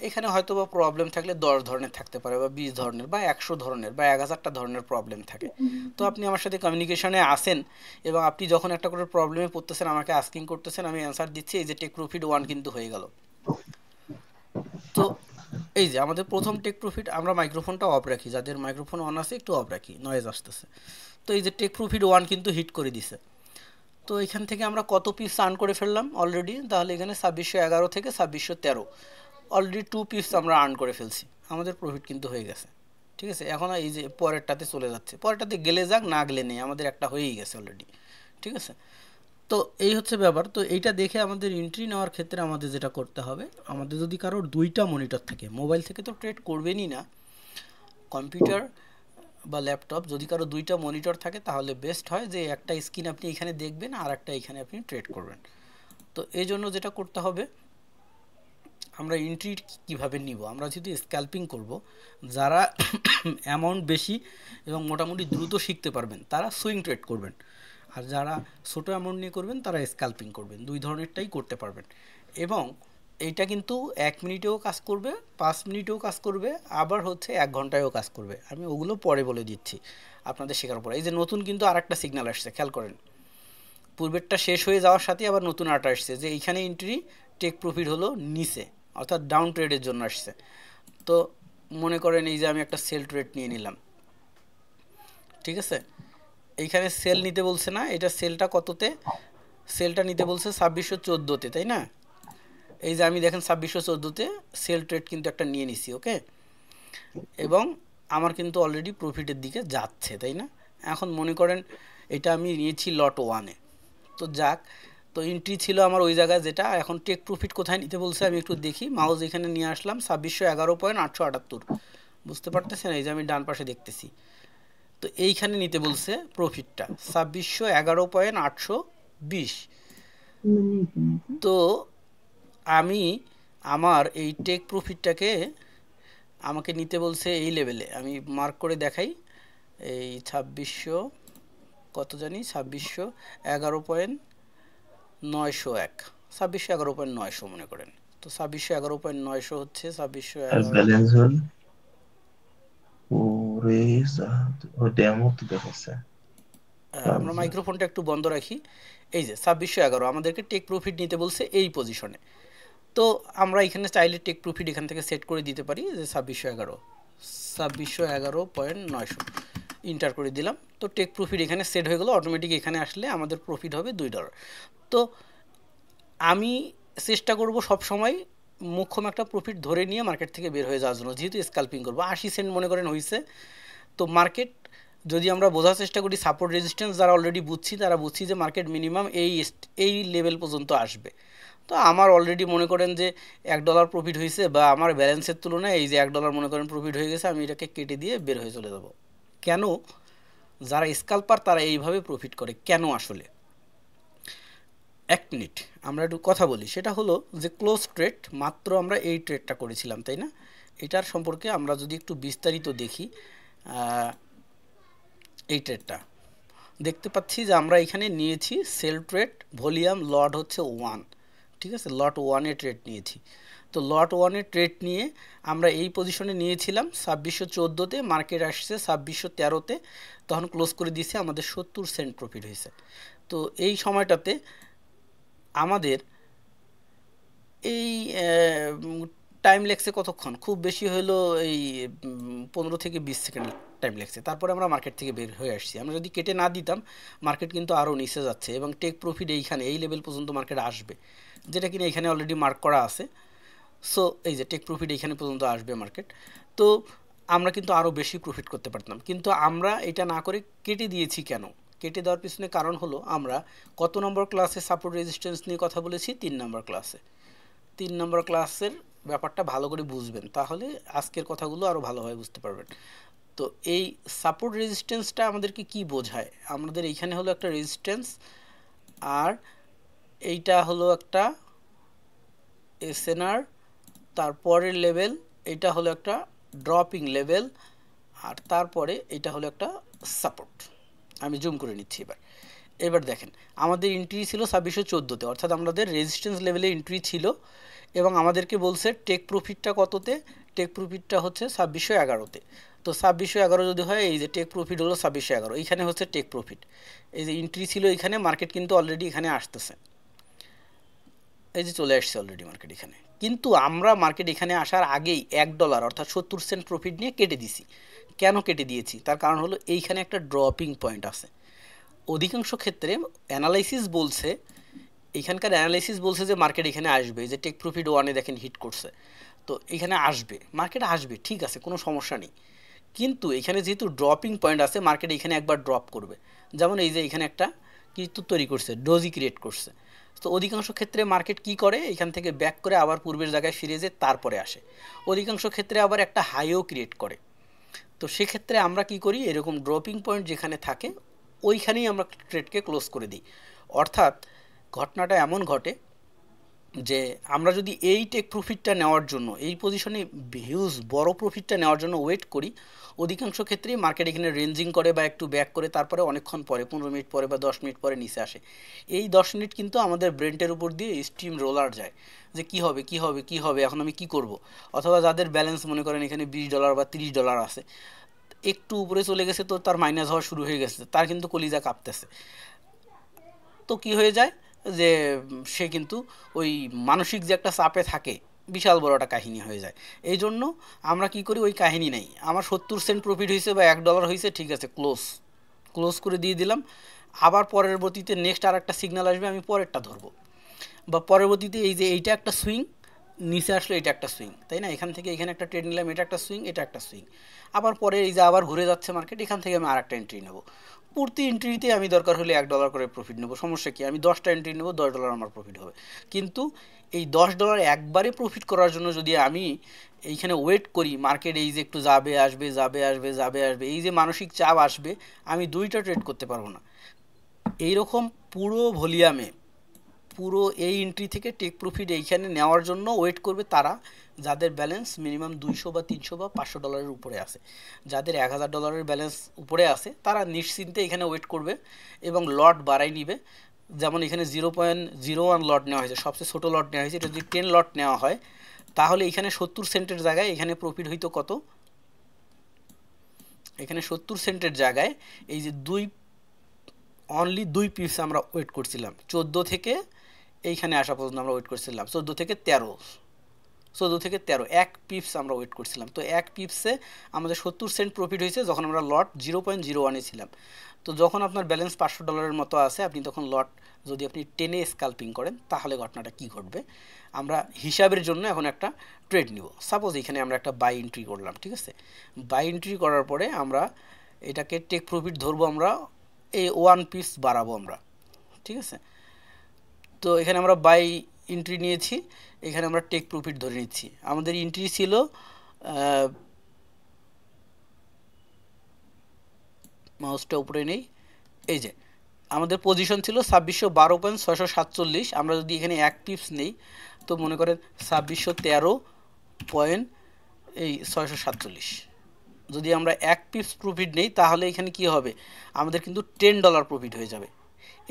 এখানে হয়তো বা প্রবলেম থাকলে 10 ধরনের থাকতে পারে, বা 20 ধরনের, বা 100 ধরনের, বা 1000টা ধরনের প্রবলেম থাকে। তো আপনি আমার সাথে কমিউনিকেশনে আসেন, এবং আপনি যখন একটা করে প্রবলেমে পড়তেছেন আমাকে আস্কিং করতেছেন, আমি অ্যান্সার দিচ্ছি। এই যে টেক প্রফিট 1 কিন্তু হয়ে গেল। তো এই যে আমাদের প্রথম টেক প্রফিট, আমরা মাইক্রোফোনটা অফ রাখি, যাদের মাইক্রোফোন অন আছে একটু অফ রাখি, নয়েজ আসতেছে। তো এই যে টেক প্রফিট 1 কিন্তু হিট করে দিছে। তো এখান থেকে আমরা কত পিস আর্ন করে ফেললাম অলরেডি, তাহলে এখানে 2611 থেকে 2613, অলরেডি 2 পিস আমরা আর্ন করে ফেলছি, আমাদের প্রফিট কিন্তু হয়ে গেছে, ঠিক আছে। এখন এই যে পরেরটাতে চলে যাচ্ছে, পরেরটাতে গেলে যাক, না গেলে নেই, আমাদের একটা হয়েই গেছে অলরেডি, ঠিক আছে। তো এই হচ্ছে ব্যাপার। তো এইটা দেখে আমাদের এন্ট্রি নেওয়ার ক্ষেত্রে আমাদের যেটা করতে হবে, আমাদের যদি কারোর 2টা মনিটর থাকে, মোবাইল থেকে তো ট্রেড করবেনই না, কম্পিউটার বা ল্যাপটপ যদি কারো 2টা মনিটর থাকে, তাহলে বেস্ট হয় যে একটা স্ক্রিন আপনি এখানে দেখবেন আর একটা এখানে আপনি ট্রেড করবেন। তো এই জন্য যেটা করতে হবে, আমরা এন্ট্রি কিভাবে নিব, আমরা যদি স্ক্যাল্পিং করব, যারা অ্যামাউন্ট বেশি এবং মোটামুটি দ্রুত শিখতে পারবেন তারা সুইং ট্রেড করবেন, আর যারা ছোটো অ্যামাউন্ট নিয়ে করবেন তারা স্ক্যাল্পিং করবেন। 2 ধরনেরটাই করতে পারবেন। এবং এইটা কিন্তু 1 মিনিটেও কাজ করবে, 5 মিনিটেও কাজ করবে, আবার হচ্ছে 1 ঘন্টায়ও কাজ করবে। আমি ওগুলো পরে বলে দিচ্ছি আপনাদের শেখার পরে। এই যে নতুন কিন্তু আর একটা সিগন্যাল আসছে, খেয়াল করেন, পূর্বেরটা শেষ হয়ে যাওয়ার সাথে আবার নতুন আর্ট আসছে যে এইখানে এন্ট্রি টেক প্রফিট হলো নিচে, অর্থাৎ ডাউন ট্রেডের জন্য আসছে। তো মনে করেন এই যে আমি একটা সেল ট্রেড নিয়ে নিলাম, ঠিক আছে। এইখানে সেল নিতে বলছে না, এটা সেলটা কততে, সেলটা নিতে বলছে 2614তে, তাই না। এই যে আমি দেখেন 2614তে সেল ট্রেড কিন্তু একটা নিয়ে নিছি, ওকে। এবং আমার কিন্তু অলরেডি প্রফিটের দিকে যাচ্ছে, তাই না। এখন মনে করেন এটা আমি নিয়েছি লট 1-এ, তো যাক, তো এন্ট্রি ছিল আমার ওই জায়গায়, যেটা এখন টেক প্রফিট কোথায় নিতে বলছে আমি একটু দেখি, মাউস এখানে নিয়ে আসলাম 2611.878, বুঝতে পারতেছেন? এই যে আমি ডান পাশে দেখতেছি, তো এইখানে নিতে বলছে প্রফিটটা 2611.820। তো আমি আমার এই টেক প্রফিটটাকে আমাকে নিতে বলছে এই লেভেলে, আমি মার্ক করে দেখাই, এই 2600 কত জানি 2611.901, 2611.900 মনে করেন। তো 2611.900 হচ্ছে 2611। ব্যালেন্স হল ওরে ও ডেমো তো দেখাচ্ছে। আমরা মাইক্রোফোনটা একটু বন্ধ রাখি। এই যে 2611 আমাদেরকে টেক প্রফিট নিতে বলছে এই পজিশনে। তো আমরা এখানে চাইলে টেক প্রফিট এখান থেকে সেট করে দিতে পারি যে 2611.900 ইন্টার করে দিলাম। তো টেক প্রফিট এখানে সেট হয়ে গেল, অটোমেটিক এখানে আসলে আমাদের প্রফিট হবে $2। তো আমি চেষ্টা করব সব সময় মুখ্যম একটা প্রফিট ধরে নিয়ে মার্কেট থেকে বের হয়ে যাওয়ার জন্য, যেহেতু স্ক্যাল্পিং করবো। 80 সেন্ট মনে করেন হয়েছে, তো মার্কেট যদি আমরা বোঝার চেষ্টা করি, সাপোর্ট রেজিস্ট্যান্স যারা অলরেডি বুঝছি তারা বুঝছি যে মার্কেট মিনিমাম এই লেভেল পর্যন্ত আসবে। তো আমার অলরেডি মনে করেন যে $1 প্রফিট হয়েছে, বা আমার ব্যালেন্সের তুলনায় এই যে $1 মনে করেন প্রফিট হয়ে গেছে, আমি এটাকে কেটে দিয়ে বের হয়ে চলে যাব। কেন? যারা স্ক্যাল্পার তারা এইভাবে প্রফিট করে কেন আসলে? এক মিনিট আমরা একটু কথা বলি। সেটা হলো যে ক্লোজ ট্রেড, মাত্র আমরা এই ট্রেডটা করেছিলাম, তাই না? এটার সম্পর্কে আমরা যদি একটু বিস্তারিত দেখি, এই ট্রেডটা দেখতে পাচ্ছি যে আমরা এখানে নিয়েছি সেল ট্রেড, ভলিউম লট হচ্ছে 1, ঠিক আছে, লট 1-এ ট্রেড নিয়েছি। তো লট 1-এ ট্রেড নিয়ে আমরা এই পজিশনে নিয়েছিলাম 2614-তে, মার্কেট আসছে 2613-তে, তখন ক্লোজ করে দিয়েছে, আমাদের 70 সেন্ট প্রফিট হয়েছে। তো এই সময়টাতে আমাদের এই টাইম লেগছে কতক্ষণ, খুব বেশি হলো এই 15 থেকে 20 সেকেন্ড টাইম লেগছে, তারপরে আমরা মার্কেট থেকে বের হয়ে আসছি। আমরা যদি কেটে না দিতাম মার্কেট কিন্তু আরও নিচে যাচ্ছে, এবং টেক প্রফিট এইখানে এই লেভেল পর্যন্ত মার্কেট আসবে, যেটা কিনা এখানে অলরেডি মার্ক করা আছে। সো এই যে টেক প্রফিট এইখানে পর্যন্ত আসবে মার্কেট, তো আমরা কিন্তু আরও বেশি প্রফিট করতে পারতাম, কিন্তু আমরা এটা না করে কেটে দিয়েছি। কেন কেটে দেওয়ার পিছনে কারণ হলো, আমরা কত নম্বর ক্লাসে সাপোর্ট রেজিস্ট্যান্স নিয়ে কথা বলেছি? 3 নম্বর ক্লাসে। 3 নম্বর ক্লাসের ব্যাপারটা ভালো করে বুঝবেন, তাহলে আজকের কথাগুলো আরও ভালোভাবে বুঝতে পারবেন। তো এই সাপোর্ট রেজিস্ট্যান্সটা আমাদেরকে কি বোঝায়? আমাদের এইখানে হলো একটা রেজিস্ট্যান্স, আর এইটা হলো একটা এসএনআর, তারপরের লেভেল এইটা হলো একটা ড্রপিং লেভেল, আর তারপরে এটা হলো একটা সাপোর্ট। আমি জুম করে নিচ্ছি এবার। এবার দেখেন, আমাদের এন্ট্রি ছিল 2614-তে, অর্থাৎ আমাদের রেজিস্ট্যান্স লেভেলে এন্ট্রি ছিল, এবং আমাদেরকে বলছে টেক প্রফিটটা কততে? টেক প্রফিটটা হচ্ছে 2611-তে। তো 2611 যদি হয়, এই যে টেক প্রফিট হলো 2611, এইখানে হচ্ছে টেক প্রফিট। এই যে এন্ট্রি ছিল এখানে, মার্কেট কিন্তু অলরেডি এখানে আসতেছে, এই যে চলে আসছে অলরেডি মার্কেট এখানে। কিন্তু আমরা মার্কেট এখানে আসার আগেই $1 অর্থাৎ 70 সেন্ট প্রফিট নিয়ে কেটে দিছি। কেন কেটে দিয়েছি? তার কারণ হলো এইখানে একটা ড্রপিং পয়েন্ট আছে। অধিকাংশ ক্ষেত্রে অ্যানালাইসিস বলছে, এখানকার অ্যানালাইসিস বলছে যে মার্কেট এখানে আসবে, যে টেক প্রফিট 1-এ দেখেন হিট করছে, তো এখানে আসবে, মার্কেট আসবে, ঠিক আছে, কোনো সমস্যা নেই। কিন্তু এখানে যেহেতু ড্রপিং পয়েন্ট আছে, মার্কেট এখানে একবার ড্রপ করবে। যেমন এই যে এখানে একটা কিছু তৈরি করছে, ডোজি ক্রিয়েট করছে। তো অধিকাংশ ক্ষেত্রে মার্কেট কি করে, এখান থেকে ব্যাক করে আবার পূর্বের জায়গায় ফিরে যেয়ে তারপরে আসে। অধিকাংশ ক্ষেত্রে আবার একটা হাইও ক্রিয়েট করে। তো সেক্ষেত্রে আমরা কি করি, এরকম ড্রপিং পয়েন্ট যেখানে থাকে ওইখানেই আমরা ট্রেডকে ক্লোজ করে দিই। অর্থাৎ ঘটনাটা এমন ঘটে যে আমরা যদি এই টেক প্রফিটটা নেওয়ার জন্য, এই পজিশনে হিউজ বড় প্রফিটটা নেওয়ার জন্য ওয়েট করি, অধিকাংশ ক্ষেত্রেই মার্কেট এখানে রেঞ্জিং করে বা একটু ব্যাক করে, তারপরে অনেকক্ষণ পরে 15 মিনিট পরে বা 10 মিনিট পরে নিচে আসে। এই 10 মিনিট কিন্তু আমাদের ব্রেনটের উপর দিয়ে স্টিম রোলার যায়, যে কি হবে কি হবে কি হবে, এখন আমি কি করব। অথবা যাদের ব্যালেন্স মনে করেন এখানে $20 বা $30 আছে, একটু উপরে চলে গেছে তো তার মাইনাস হওয়া শুরু হয়ে গেছে, তার কিন্তু কলিজা কাঁপতেছে। তো কি হয়ে যায় যে সে কিন্তু ওই মানসিক যে একটা চাপে থাকে, বিশাল বড় একটা কাহিনী হয়ে যায়। এই জন্য আমরা কি করি, ওই কাহিনী নেই, আমার 70 সেন্ট প্রফিট হয়েছে বা $1 হয়েছে, ঠিক আছে, ক্লোজ ক্লোজ করে দিয়ে দিলাম। আবার পরবর্তীতে নেক্সট আর একটা সিগন্যাল আসবে, আমি পরেরটা ধরবো, বা পরবর্তীতে এই যে এইটা একটা সুইং, নিচে আসলে এটা একটা সুইং, তাই না? এখান থেকে এখানে একটা ট্রেড নিলাম, এটা একটা সুইং, এটা একটা সুইং। আবার পরে এই যে আবার ঘুরে যাচ্ছে মার্কেট, এখান থেকে আমি আর একটা এন্ট্রি নেব। প্রতি এন্ট্রিতে আমি দরকার হলে $1 করে প্রফিট নেব, সমস্যা কি? আমি 10টা এন্ট্রি নেব, $10 আমার প্রফিট হবে। কিন্তু এই $10 একবারে প্রফিট করার জন্য যদি আমি এইখানে ওয়েট করি, মার্কেট এই যে একটু যাবে আসবে যাবে আসবে যাবে আসবে, এই যে মানসিক চাপ আসবে, আমি দুইটা ট্রেড করতে পারবো না। এইরকম পুরো ভলিউমে পুরো এই এন্ট্রি থেকে টেক প্রফিট এইখানে নেওয়ার জন্য ওয়েট করবে তারা যাদের ব্যালেন্স মিনিমাম 200 বা 300 বা $500 উপরে আছে। যাদের $1000 ব্যালেন্স উপরে আছে তারা নিশ্চিন্তে এখানে ওয়েট করবে এবং লট বাড়াই নিবে। যেমন এখানে 0.01 লট নেওয়া হয়েছে, সবচেয়ে ছোটো লট নেওয়া হয়েছে। এটা যদি 10 লট নেওয়া হয় তাহলে এখানে 70 সেন্টের জায়গায় এখানে প্রফিট হইতো কত? এখানে 70 সেন্টের জায়গায় এই যে অনলি 2 পিস আমরা ওয়েট করছিলাম 14 থেকে এইখানে আসা পর্যন্ত আমরা ওয়েট করছিলাম 14 থেকে 13 এক পিপস আমরা ওয়েট করছিলাম। তো এক পিপসে আমাদের 70 সেন্ট প্রফিট হয়েছে যখন আমরা লট 0.01-এ ছিলাম। তো যখন আপনার ব্যালেন্স $500 মতো আছে, আপনি তখন লট যদি আপনি 10-এ স্কাল্পিং করেন তাহলে ঘটনাটা কি ঘটবে আমরা হিসাবের জন্য এখন একটা ট্রেড নিব। সাপোজ এখানে আমরা একটা বাই এন্ট্রি করলাম, ঠিক আছে? বাই এন্ট্রি করার পরে আমরা এটাকে টেক প্রফিট ধরবো, আমরা এই 1 পিস বাড়াবো আমরা, ঠিক আছে? তো এখানে আমরা বাই এন্ট্রি নিয়েছি, এখানে আমরা টেক প্রফিট ধরে নিচ্ছি। আমাদের এন্ট্রি ছিল মাউসটা উপরে নেই, এই যে আমাদের পজিশন ছিল 2612.647। আমরা যদি এখানে এক পিপস নেই তো মনে করেন 2613.647। যদি আমরা এক পিপস প্রফিট নেই তাহলে এখানে কি হবে? আমাদের কিন্তু $10 প্রফিট হয়ে যাবে।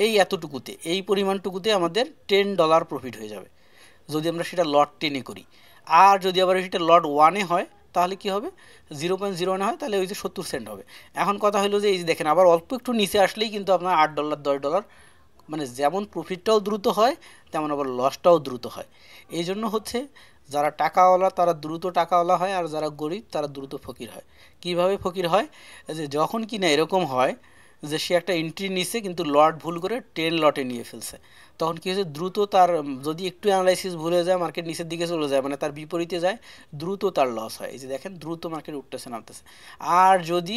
এই এতটুকুতে, এই পরিমাণটুকুতে আমাদের $10 প্রফিট হয়ে যাবে যদি আমরা সেটা লট 10-এ করি। আর যদি আবার সেটা লট 1-এ হয় তাহলে কি হবে? 0.01 হয় তাহলে ওই যে 70 সেন্ট হবে। এখন কথা হলো যে এই যে দেখেন আবার অল্প একটু নিচে আসলেই কিন্তু আপনার $8 $10, মানে যেমন প্রফিটটাও দ্রুত হয় তেমন আবার লসটাও দ্রুত হয়। এই জন্য হচ্ছে যারা টাকাওয়ালা তারা দ্রুত টাকাওয়ালা হয়, আর যারা গরিব তারা দ্রুত ফকির হয়। কিভাবে ফকির হয়? যে যখন কিনা এরকম হয় যে সে একটা এন্ট্রি নিছে কিন্তু লট ভুল করে 10 লটে নিয়ে ফেলছে, তখন কি হচ্ছে? দ্রুত তার যদি একটু অ্যানালাইসিস ভুলে যায়, মার্কেট নিচের দিকে চলে যায়, মানে তার বিপরীতে যায়, দ্রুত তার লস হয়। এই যে দেখেন দ্রুত মার্কেট উঠতেছে নামতেছে। আর যদি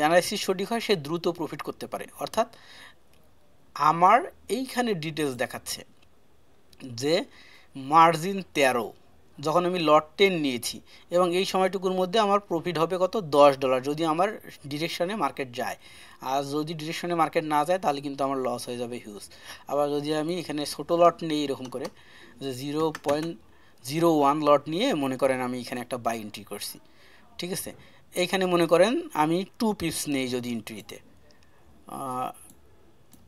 অ্যানালাইসিস সঠিক হয় সে দ্রুত প্রফিট করতে পারে। অর্থাৎ আমার এইখানে ডিটেলস দেখাচ্ছে যে মার্জিন 13 যখন আমি লট 10 নিয়েছি এবং এই সময়টুকুর মধ্যে আমার প্রফিট হবে কত? $10 যদি আমার ডিরেকশনে মার্কেট যায়। আর যদি ডিরেকশনে মার্কেট না যায় তাহলে কিন্তু আমার লস হয়ে যাবে হিউজ। আবার যদি আমি এখানে ছোটো লট নিই এরকম করে যে 0.01 লট নিয়ে মনে করেন আমি এখানে একটা বাই এন্ট্রি করছি, ঠিক আছে? এইখানে মনে করেন আমি 2 পিপস নেই যদি এন্ট্রিতে,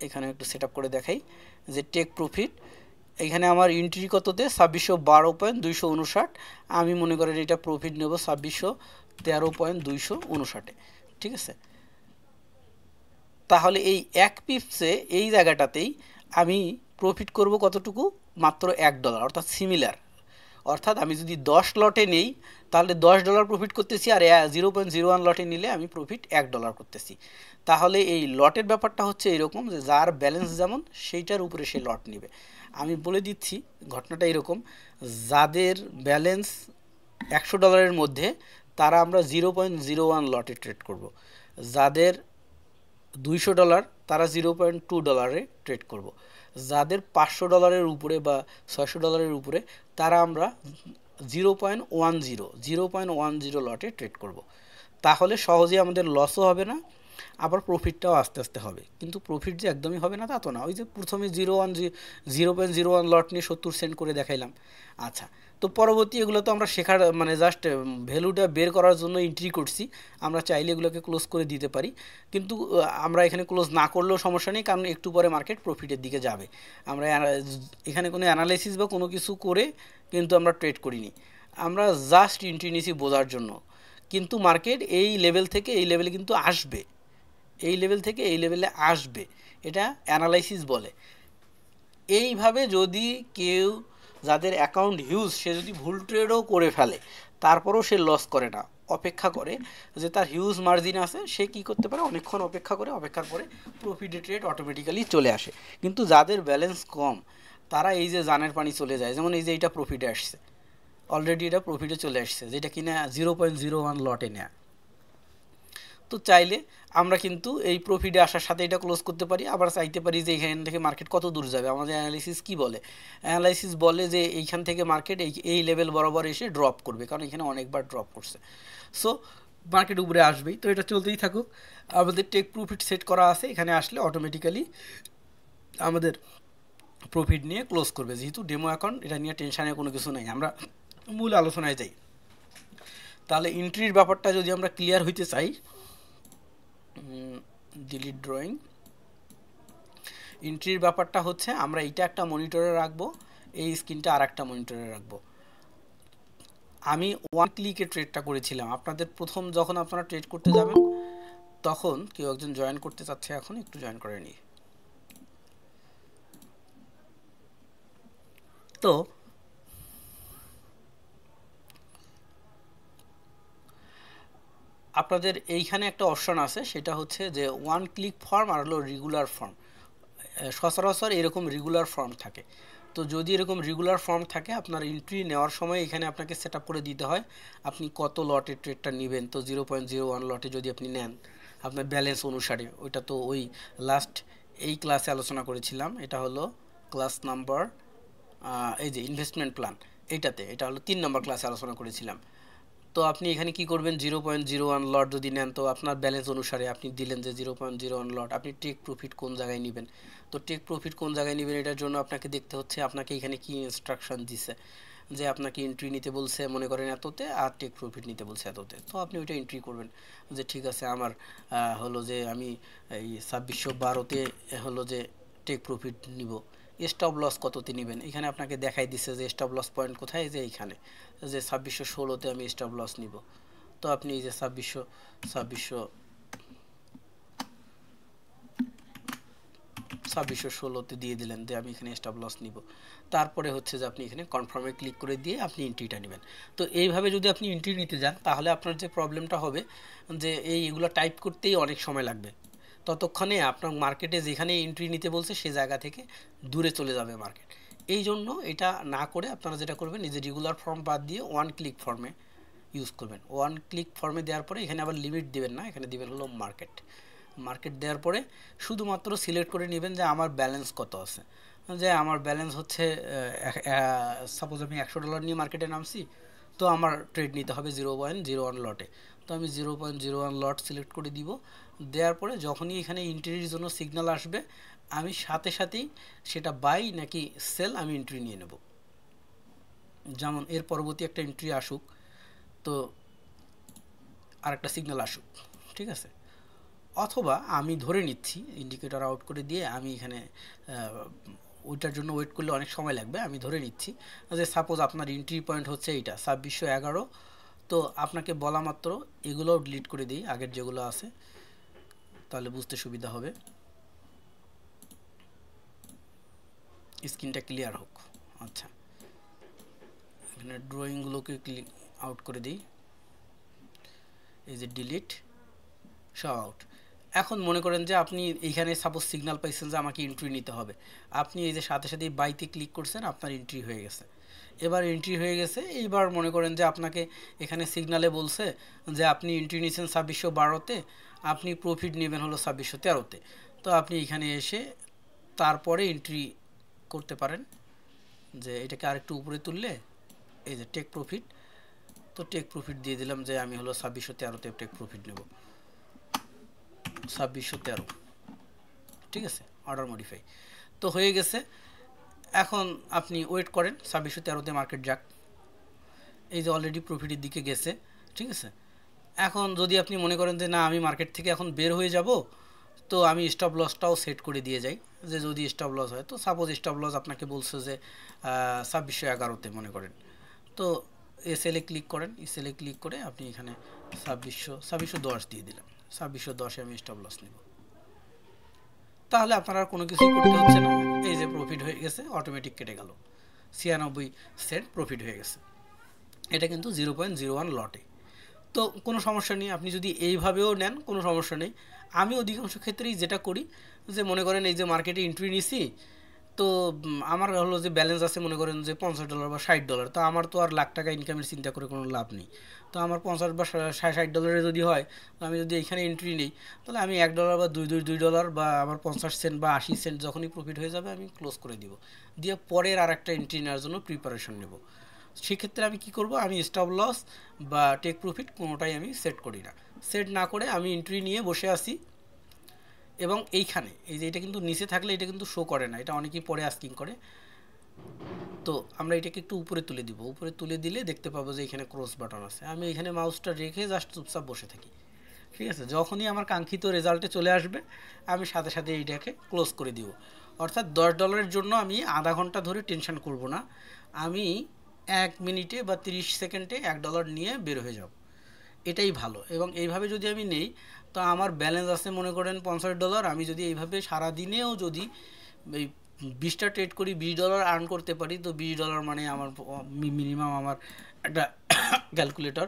এখানে একটু সেট আপ করে দেখাই যে টেক প্রফিট এখানে আমার এন্ট্রি কততে? 2612.259। আমি মনে করেন এটা প্রফিট নেব 2613.259, ঠিক আছে? তাহলে এই এক পিপসে এই জায়গাটাতেই আমি প্রফিট করব কতটুকু? মাত্র $1, অর্থাৎ সিমিলার। অর্থাৎ আমি যদি 10 লটে নেই তাহলে $10 প্রফিট করতেছি, আর 0.01 লটে নিলে আমি প্রফিট $1 করতেছি। তাহলে এই লটের ব্যাপারটা হচ্ছে এরকম যে যার ব্যালেন্স যেমন সেইটার উপরে সে লট নেবে। আমি বলে দিচ্ছি ঘটনাটা এরকম, যাদের ব্যালেন্স $100 মধ্যে তারা আমরা 0.01 লটে ট্রেড করব। যাদের $200 তারা $0.2 ট্রেড করব। যাদের $500 উপরে বা $600 উপরে তারা আমরা 0.10 লটে ট্রেড করব। তাহলে সহজে আমাদের লসও হবে না, আবার প্রফিটটাও আস্তে আস্তে হবে। কিন্তু প্রফিট যে একদমই হবে না তা তো না। ওই যে প্রথমে 0.01 লট নিয়ে 70 সেন্ট করে দেখাইলাম। আচ্ছা, তো পরবর্তী এগুলো তো আমরা শেখার মানে জাস্ট ভ্যালুটা বের করার জন্য এন্ট্রি করছি। আমরা চাইলে এগুলোকে ক্লোজ করে দিতে পারি, কিন্তু আমরা এখানে ক্লোজ না করলেও সমস্যা নেই, কারণ একটু পরে মার্কেট প্রফিটের দিকে যাবে। আমরা এখানে কোনো অ্যানালাইসিস বা কোনো কিছু করে কিন্তু আমরা ট্রেড করিনি, আমরা জাস্ট এন্ট্রি নিয়েছি বোঝার জন্য। কিন্তু মার্কেট এই লেভেল থেকে এই লেভেলে কিন্তু আসবে, এই লেভেল থেকে এই লেভেলে আসবে, এটা অ্যানালাইসিস বলে। এইভাবে যদি কেউ যাদের অ্যাকাউন্ট হিউজ সে যদি ভুল ট্রেডও করে ফেলে তারপরেও সে লস করে না, অপেক্ষা করে যে তার হিউজ মার্জিন আছে, সে কি করতে পারে? অনেকক্ষণ অপেক্ষা করে, অপেক্ষার পরে প্রফিটে ট্রেড অটোমেটিক্যালি চলে আসে। কিন্তু যাদের ব্যালেন্স কম তারা এই যে জানের পানি চলে যায়, যেমন এই যে এটা প্রফিটে আসছে, অলরেডি এটা প্রফিটে চলে আসছে, যেটা কিনা 0.01 লটে নেয়া। তো চাইলে আমরা কিন্তু এই প্রফিটে আসার সাথে এটা ক্লোজ করতে পারি, আবার চাইতে পারি যে এখান থেকে মার্কেট কত দূর যাবে। আমাদের অ্যানালাইসিস কি বলে, অ্যানালাইসিস বলে যে এইখান থেকে মার্কেট এই লেভেল বরাবর এসে ড্রপ করবে, কারণ এখানে অনেকবার ড্রপ করছে। সো মার্কেট উপরে আসবেই, তো এটা চলতেই থাকুক। আমাদের টেক প্রফিট সেট করা আছে, এখানে আসলে অটোমেটিক্যালি আমাদের প্রফিট নিয়ে ক্লোজ করবে। যেহেতু ডেমো অ্যাকাউন্ট, এটা নিয়ে টেনশানের কোনো কিছু নেই। আমরা মূল আলোচনায় যাই। তাহলে এন্ট্রির ব্যাপারটা যদি আমরা ক্লিয়ার হইতে চাই, ডিলিট ড্রয়িং, এন্ট্রির ব্যাপারটা হচ্ছে আমরা এইটা একটা মনিটরে রাখবো, এই স্ক্রিনটা আর একটা মনিটরে রাখবো। আমি ওয়ান ক্লিকে ট্রেডটা করেছিলাম। আপনাদের প্রথম যখন আপনারা ট্রেড করতে যাবেন, তখন কেউ একজন জয়েন করতে চাচ্ছে, এখন একটু জয়েন করে নিই। তো আপনাদের এইখানে একটা অপশন আছে, সেটা হচ্ছে যে ওয়ান ক্লিক ফর্ম আর হলো রেগুলার ফর্ম। সচরাচর এরকম রেগুলার ফর্ম থাকে। তো যদি এরকম রেগুলার ফর্ম থাকে, আপনার এন্ট্রি নেওয়ার সময় এখানে আপনাকে সেট আপ করে দিতে হয় আপনি কত লটে ট্রেডটা নেবেন। তো 0.01 লটে যদি আপনি নেন আপনার ব্যালেন্স অনুসারে, ওইটা তো ওই লাস্ট এই ক্লাসে আলোচনা করেছিলাম। এটা হলো ক্লাস নাম্বার, এই যে ইনভেস্টমেন্ট প্ল্যান, এটা হলো 3 নম্বর ক্লাসে আলোচনা করেছিলাম। তো আপনি এখানে কি করবেন, 0.01 লট যদি নেন, তো আপনার ব্যালেন্স অনুসারে আপনি দিলেন যে 0.01 লট, আপনি টেক প্রফিট কোন জায়গায় নেবেন। তো টেক প্রফিট কোন জায়গায় নেবেন, এটার জন্য আপনাকে দেখতে হচ্ছে আপনাকে এখানে কি ইনস্ট্রাকশন দিছে, যে আপনাকে এন্ট্রি নিতে বলছে মনে করেন এততে, আর টেক প্রফিট নিতে বলছে এততে। তো আপনি ওইটা এন্ট্রি করবেন যে ঠিক আছে, আমার হলো যে আমি এই 2612তে হলো যে টেক প্রফিট নিব। স্টপ লস কততে নেবেন, এখানে আপনাকে দেখাই দিচ্ছে যে স্টপ লস পয়েন্ট কোথায়, যে এইখানে যে 2616তে আমি স্টপ লস নিব। তো আপনি এই যে 2616তে দিয়ে দিলেন যে আমি এখানে স্টপ লস নিব। তারপরে হচ্ছে যে আপনি এখানে কনফার্মে ক্লিক করে দিয়ে আপনি এন্ট্রিটা নেবেন। তো এইভাবে যদি আপনি এন্ট্রি নিতে যান, তাহলে আপনার যে প্রবলেমটা হবে যে এইগুলো টাইপ করতেই অনেক সময় লাগবে। ততক্ষণে আপনার মার্কেটে যেখানে এন্ট্রি নিতে বলছে সে জায়গা থেকে দূরে চলে যাবে মার্কেট। এই জন্য এটা না করে আপনারা যেটা করবেন, এই যে রেগুলার ফর্ম বাদ দিয়ে ওয়ান ক্লিক ফর্মে ইউজ করবেন। ওয়ান ক্লিক ফর্মে দেওয়ার পরে এখানে আবার লিমিট দিবেন না, এখানে দিবেন হলো মার্কেট। মার্কেট দেওয়ার পরে শুধুমাত্র সিলেক্ট করে নেবেন যে আমার ব্যালেন্স কত আছে। যে আমার ব্যালেন্স হচ্ছে সাপোজ আমি $100 নিয়ে মার্কেটে নামছি, তো আমার ট্রেড নিতে হবে 0.01 লটে। তো আমি 0.01 লট সিলেক্ট করে দিব। দেওয়ার পরে যখনই এখানে এন্ট্রির জন্য সিগন্যাল আসবে, আমি সাথে সাথেই সেটা বাই নাকি সেল আমি এন্ট্রি নিয়ে নেব। যেমন এর পরবর্তী একটা এন্ট্রি আসুক, তো আরেকটা সিগন্যাল আসুক, ঠিক আছে। অথবা আমি ধরে নিচ্ছি ইন্ডিকেটর আউট করে দিয়ে আমি এখানে ওইটার জন্য ওয়েট করলে অনেক সময় লাগবে। আমি ধরে নিচ্ছি যে সাপোজ আপনার এন্ট্রি পয়েন্ট হচ্ছে এইটা 2611। তো আপনাকে বলা মাত্র এগুলোও ডিলিট করে দিই, আগের যেগুলো আছে, তাহলে বুঝতে সুবিধা হবে, স্ক্রিনটা ক্লিয়ার হোক। আচ্ছা, এখানে ড্রয়িংগুলোকে ক্লিক আউট করে দিই, এই যে ডিলিট, সব আউট। এখন মনে করেন যে আপনি এইখানে সাপোজ সিগন্যাল পাইছেন যে আমাকে এন্ট্রি নিতে হবে, আপনি এই যে সাথে সাথে বাইতে ক্লিক করছেন, আপনার এন্ট্রি হয়ে গেছে। এবার এন্ট্রি হয়ে গেছে, এইবার মনে করেন যে আপনাকে এখানে সিগনালে বলছে যে আপনি এন্ট্রি নিয়েছেন 2612তে, আপনি প্রফিট নেবেন হলো 2613তে। তো আপনি এখানে এসে তারপরে এন্ট্রি করতে পারেন, যে এটাকে আরেকটু উপরে তুললে এই যে টেক প্রফিট, তো টেক প্রফিট দিয়ে দিলাম যে আমি হলো 2613তে টেক প্রফিট নেব, 2613, ঠিক আছে, অর্ডার মডিফাই তো হয়ে গেছে। এখন আপনি ওয়েট করেন 2613তে মার্কেট যাক, এই যে অলরেডি প্রফিটের দিকে গেছে, ঠিক আছে। এখন যদি আপনি মনে করেন যে না আমি মার্কেট থেকে এখন বের হয়ে যাব, তো আমি স্টপ লসটাও সেট করে দিয়ে যাই, যে যদি স্টপ লস হয়, তো সাপোজ স্টপ লস আপনাকে বলছে যে 2611তে মনে করেন, তো এসএলে ক্লিক করেন, এসএলে ক্লিক করে আপনি এখানে 2610 দিয়ে দিলাম, 2610-এ আমি স্টপ লস নেব। তাহলে আপনার আর কোনো কিছুই করতে হচ্ছে না, এই যে প্রফিট হয়ে গেছে, অটোমেটিক কেটে গেল, 96 সেন্ট প্রফিট হয়ে গেছে। এটা কিন্তু 0.01 লটে। তো কোনো সমস্যা নেই, আপনি যদি এইভাবেও নেন কোনো সমস্যা নেই। আমি অধিকাংশ ক্ষেত্রেই যেটা করি, যে মনে করেন এই যে মার্কেটে এন্ট্রি নিছি, তো আমার হলো যে ব্যালেন্স আছে মনে করেন যে $50 বা $60, তো আমার তো আর লাখ টাকা ইনকামের চিন্তা করে কোনো লাভ নেই। তো আমার 50 বা $60 যদি হয়, তো আমি যদি এখানে এন্ট্রি নিই, তাহলে আমি $1 বা $2 বা আমার 50 সেন্ট বা 80 সেন্ট যখনই প্রফিট হয়ে যাবে আমি ক্লোজ করে দিব, দিয়ে পরের আর একটা এন্ট্রি নেওয়ার জন্য প্রিপারেশন নেব। সেক্ষেত্রে আমি কি করব, আমি স্টপ লস বা টেক প্রফিট কোনোটাই আমি সেট করি না। সেট না করে আমি এন্ট্রি নিয়ে বসে আছি। এবং এইখানে এই যে এটা কিন্তু নিচে থাকলে এটা কিন্তু শো করে না, এটা অনেকেই পরে আস্কিং করে। তো আমরা এটাকে একটু উপরে তুলে দিব, উপরে তুলে দিলে দেখতে পাবো যে এখানে ক্রস বাটন আছে। আমি এখানে মাউসটা রেখে জাস্ট চুপচাপ বসে থাকি, ঠিক আছে? যখনই আমার কাঙ্ক্ষিত রেজাল্টে চলে আসবে আমি সাথে সাথে এইটাকে ক্লোজ করে দিব। অর্থাৎ $10 জন্য আমি আধা ঘন্টা ধরে টেনশন করব না, আমি 1 মিনিটে বা 30 সেকেন্ডে $1 নিয়ে বের হয়ে যাব। এটাই ভালো। এবং এইভাবে যদি আমি নেই, তো আমার ব্যালেন্স আছে মনে করেন $50, আমি যদি এইভাবে সারাদিনেও যদি এই 20টা ট্রেড করি, $20 আর্ন করতে পারি, তো $20 মানে আমার মিনিমাম আমার একটা ক্যালকুলেটর,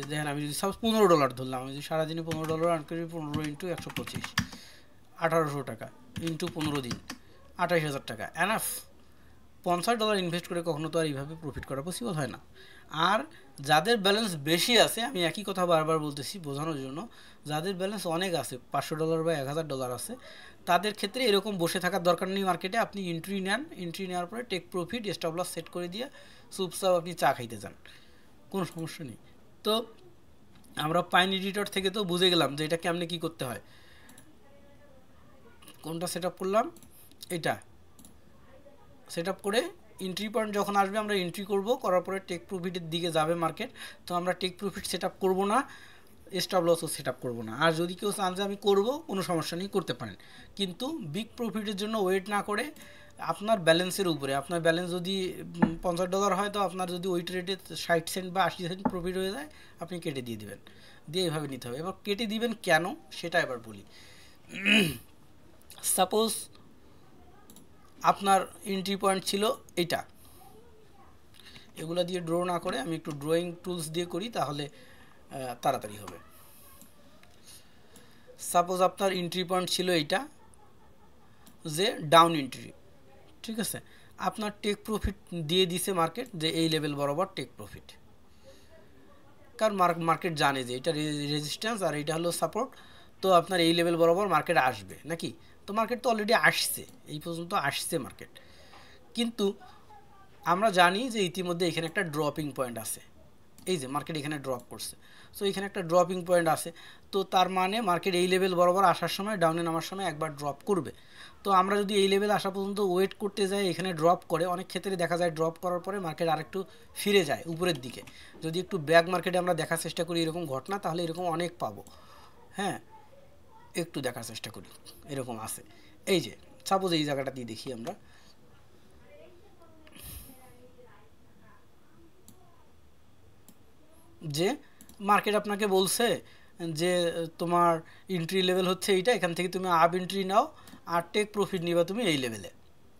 দেখেন আমি যদি সাপোজ $15 ধরলাম, আমি যদি সারাদিনে $15 আর্ন করি, 15 ইন্টু 125, 1800 টাকা ইন্টু 15 দিন, 28,000 টাকা এনাফ। $50 ইনভেস্ট করে কখনো তো আর এইভাবে প্রফিট করা পসিবল হয় না। আর যাদের ব্যালেন্স বেশি আছে, আমি একই কথা বারবার বলতেছি বোঝানোর জন্য, যাদের ব্যালেন্স অনেক আছে, $500 বা $1000 আছে, তাদের ক্ষেত্রে এরকম বসে থাকার দরকার নেই মার্কেটে। আপনি এন্ট্রি নেন, এন্ট্রি নেওয়ার পরে take profit stop loss set করে দিয়ে চুপচাপ আপনি চা খাইতে যান, কোনো সমস্যা নেই। তো আমরা পাইন এডিটর থেকে তো বুঝে গেলাম যে এটা কেমনে কী করতে হয়। কোনটা সেট আপ করলাম, এটা সেট আপ করে এন্ট্রি পয়েন্ট যখন আসবে আমরা এন্ট্রি করব, করার পরে টেক প্রফিটের দিকে যাবে মার্কেট। তো আমরা টেক প্রফিট সেট আপ করবো না, স্টপ লসও সেট আপ করবো না। আর যদি কেউ চান যে আমি করবো, কোনো সমস্যা নেই, করতে পারেন। কিন্তু বিগ প্রফিটের জন্য ওয়েট না করে আপনার ব্যালেন্সের উপরে, আপনার ব্যালেন্স যদি $50 হয়, তো আপনার যদি ওই ট্রেডে 60 সেন্ট বা 80 সেন্ট প্রফিট হয়ে যায়, আপনি কেটে দিয়ে দিবেন, দিয়ে এভাবে নিতে হবে। এবার কেটে দিবেন কেন সেটা এবার বলি। সাপোজ আপনার এন্ট্রি পয়েন্ট ছিল এটা, এগুলো দিয়ে ড্র না করে আমি একটু ড্রয়িং টুলস দিয়ে করি, তাহলে তাড়াতাড়ি হবে। সাপোজ আপনার এন্ট্রি পয়েন্ট ছিল এইটা, যে ডাউন এন্ট্রি, ঠিক আছে? আপনার টেক প্রফিট দিয়ে দিছে মার্কেট যে এই লেভেল বরাবর টেক প্রফিট, কারণ মার্কেট জানে যে এটা রেজিস্ট্যান্স আর এটা হলো সাপোর্ট, তো আপনার এই লেভেল বরাবর মার্কেট আসবে নাকি? তো মার্কেট তো অলরেডি আসছে, এই পর্যন্ত আসছে মার্কেট। কিন্তু আমরা জানি যে ইতিমধ্যে এখানে একটা ড্রপিং পয়েন্ট আছে, এই যে মার্কেট এখানে ড্রপ করছে, সো এখানে একটা ড্রপিং পয়েন্ট আছে। তো তার মানে মার্কেট এই লেভেল বরাবর আসার সময়, ডাউনে নামার সময় একবার ড্রপ করবে। তো আমরা যদি এই লেভেল আসা পর্যন্ত ওয়েট করতে যাই, এখানে ড্রপ করে, অনেক ক্ষেত্রে দেখা যায় ড্রপ করার পরে মার্কেট আরেকটু ফিরে যায় উপরের দিকে। যদি একটু ব্যাক মার্কেটে আমরা দেখার চেষ্টা করি এরকম ঘটনা, তাহলে এরকম অনেক পাবো। হ্যাঁ, একটু দেখার চেষ্টা করি, এরকম আছে। এই যে সাপোজ এই জায়গাটা দিয়ে দেখি আমরা, যে মার্কেট আপনাকে বলছে যে তোমার এন্ট্রি লেভেল হচ্ছে এইটা, এখান থেকে তুমি আপ এন্ট্রি নাও আর টেক প্রফিট নিবা তুমি এই লেভেলে।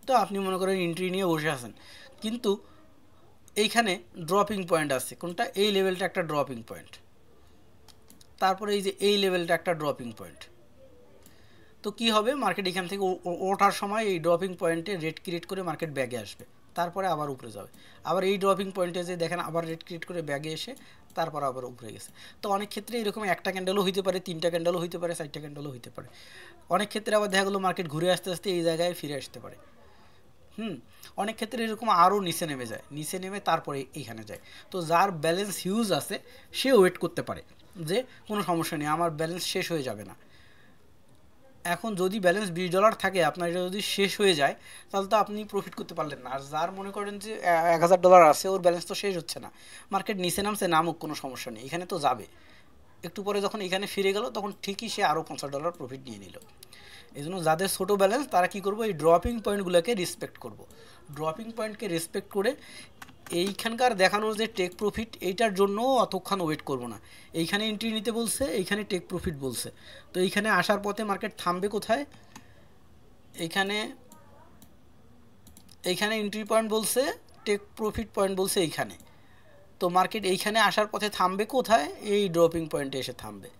তো আপনি মনে করেন এন্ট্রি নিয়ে বসে আছেন, কিন্তু এইখানে ড্রপিং পয়েন্ট আছে, কোনটা? এই লেভেলটা একটা ড্রপিং পয়েন্ট, তারপরে এই যে এই লেভেলটা একটা ড্রপিং পয়েন্ট। তো কি হবে, মার্কেট এখান থেকে ওঠার সময় এই ড্রপিং পয়েন্টে রেট ক্রিয়েট করে মার্কেট ব্যাগে আসবে, তারপরে আবার উপরে যাবে। আবার এই ড্রপিং পয়েন্টে যে দেখেন আবার রেট ক্রিয়েট করে ব্যাগে এসে তারপর আবার উপরে গেছে। তো অনেক ক্ষেত্রে এরকম একটা ক্যান্ডেলও হইতে পারে, 3টা ক্যান্ডেলও হইতে পারে, 4টা ক্যান্ডেলও হইতে পারে। অনেক ক্ষেত্রে আবার দেখা গেলো মার্কেট ঘুরে আসতে আসতে এই জায়গায় ফিরে আসতে পারে। অনেক ক্ষেত্রে এরকম আরও নিচে নেমে যায়, নিচে নেমে তারপরে এইখানে যায়। তো যার ব্যালেন্স হিউজ আছে সে ওয়েট করতে পারে যে কোনো সমস্যা নেই, আমার ব্যালেন্স শেষ হয়ে যাবে না। এখন যদি ব্যালেন্স $20 থাকে, আপনার এটা যদি শেষ হয়ে যায়, তাহলে তো আপনি প্রফিট করতে পারলেন না। আর যার মনে করেন যে $1000 আছে, ওর ব্যালেন্স তো শেষ হচ্ছে না, মার্কেট নিচে নামছে, নামুক, কোনো সমস্যা নেই, এখানে তো যাবে। একটু পরে যখন এখানে ফিরে গেল, তখন ঠিকই সে আরও $50 প্রফিট নিয়ে নিল। এই জন্য যাদের ছোটো ব্যালেন্স তারা কী করবো, এই ড্রপিং পয়েন্টগুলোকে রেসপেক্ট করব। ড্রপিং পয়েন্টকে রেসপেক্ট করে এইখানকার দেখানো যে টেক প্রফিট, এইটার জন্য অতক্ষণ ওয়েট করব না। এইখানে এন্ট্রি নিতে বলছে, এইখানে টেক প্রফিট বলছে, তো এইখানে আসার পথে মার্কেট থামবে কোথায়? এইখানে, এইখানে এন্ট্রি পয়েন্ট বলছে, টেক প্রফিট পয়েন্ট বলছে এইখানে। তো মার্কেট এইখানে আসার পথে থামবে কোথায়? এই ড্রপিং পয়েন্টে এসে থামবে।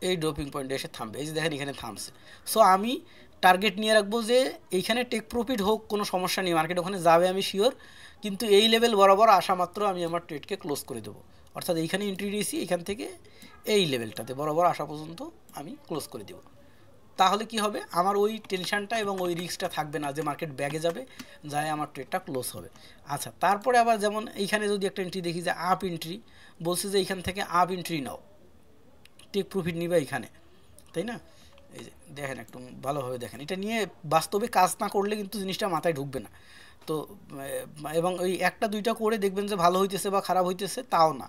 এই ড্রপিং পয়েন্টে এসে থামবে, এই যে দেখেন এখানে থামছে। সো আমি টার্গেট নিয়ে রাখবো যে এইখানে টেক প্রফিট হোক, কোনো সমস্যা নেই, মার্কেট ওখানে যাবে আমি শিওর, কিন্তু এই লেভেল বরাবর আসা মাত্র আমি আমার ট্রেডকে ক্লোজ করে দেবো। অর্থাৎ এইখানে এন্ট্রি দিয়েছি, এখান থেকে এই লেভেলটাতে বরাবর আসা পর্যন্ত আমি ক্লোজ করে দেবো। তাহলে কি হবে, আমার ওই টেনশনটা এবং ওই রিস্কটা থাকবে না যে মার্কেট ব্যাগে যাবে, যায় আমার ট্রেডটা ক্লোজ হবে। আচ্ছা, তারপরে আবার যেমন এইখানে যদি একটা এন্ট্রি দেখি যে আপ এন্ট্রি, বলছে যে এইখান থেকে আপ এন্ট্রি নাও, টেক প্রফিট নিবে এইখানে, তাই না? এই যে দেখেন, একটু ভালোভাবে দেখেন, এটা নিয়ে বাস্তবে কাজ না করলে কিন্তু জিনিসটা মাথায় ঢুকবে না। তো এবং ওই একটা দুইটা করে দেখবেন যে ভালো হইতেছে বা খারাপ হইতেছে তাও না।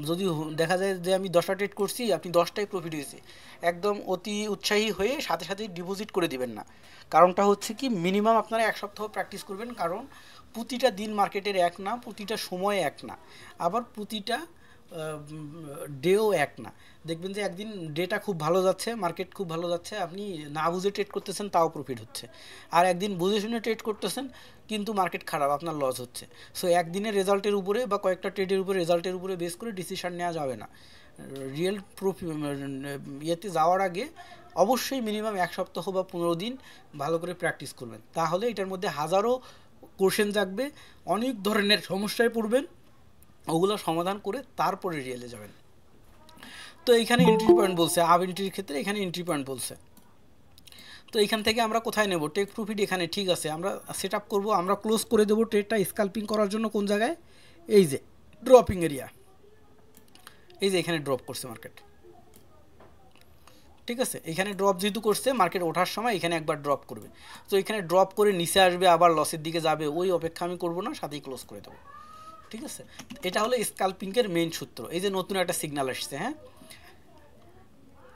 যদি দেখা যায় যে আমি 10টা ট্রেড করছি, আপনি 10টাই প্রফিট হয়েছে, একদম অতি উৎসাহী হয়ে সাথে সাথে ডিপোজিট করে দিবেন না। কারণটা হচ্ছে কি, মিনিমাম আপনারা 1 সপ্তাহ প্র্যাকটিস করবেন, কারণ প্রতিটা দিন মার্কেটের এক না, প্রতিটা সময় এক না, আবার প্রতিটা ডেও এক না। দেখবেন যে একদিন ডেটা খুব ভালো যাচ্ছে, মার্কেট খুব ভালো যাচ্ছে, আপনি না বুঝে ট্রেড করতেছেন তাও প্রফিট হচ্ছে, আর একদিন বুঝে শুনে ট্রেড করতেছেন কিন্তু মার্কেট খারাপ, আপনার লস হচ্ছে। সো একদিনের রেজাল্টের উপরে বা কয়েকটা ট্রেডের উপরে রেজাল্টের উপরে বেস করে ডিসিশন নেওয়া যাবে না। রিয়েল প্রফিট ইয়েতে যাওয়ার আগে অবশ্যই মিনিমাম 1 সপ্তাহ বা 15 দিন ভালো করে প্র্যাকটিস করবেন, তাহলে এটার মধ্যে হাজারো কোশ্চেন জাগবে, অনেক ধরনের সমস্যায় পড়বেন, ওগুলো সমাধান করে তারপরে রিয়েলে যাবেন। তো এইখানে এন্ট্রি পয়েন্ট বলছে, আপ এন্ট্রির ক্ষেত্রে এখানে এন্ট্রি পয়েন্ট বলছে। তো এখান থেকে আমরা কোথায় নেব, টেক প্রফিট এখানে, ঠিক আছে, আমরা সেট আপ করবো, আমরা ক্লোজ করে দেবো ট্রেডটা স্কাল্পিং করার জন্য কোন জায়গায়, এই যে ড্রপিং এরিয়া, এই যে এখানে ড্রপ করছে মার্কেট, ঠিক আছে, এখানে ড্রপ যেহেতু করছে, মার্কেট ওঠার সময় এখানে একবার ড্রপ করবে, তো এখানে ড্রপ করে নিচে আসবে, আবার লসের দিকে যাবে, ওই অপেক্ষা আমি করবো না, সাথেই ক্লোজ করে দেবো। ঠিক আছে, এটা হলো স্কাল্পিংয়ের মেইন সূত্র। এই যে নতুন একটা সিগন্যাল আসছে, হ্যাঁ,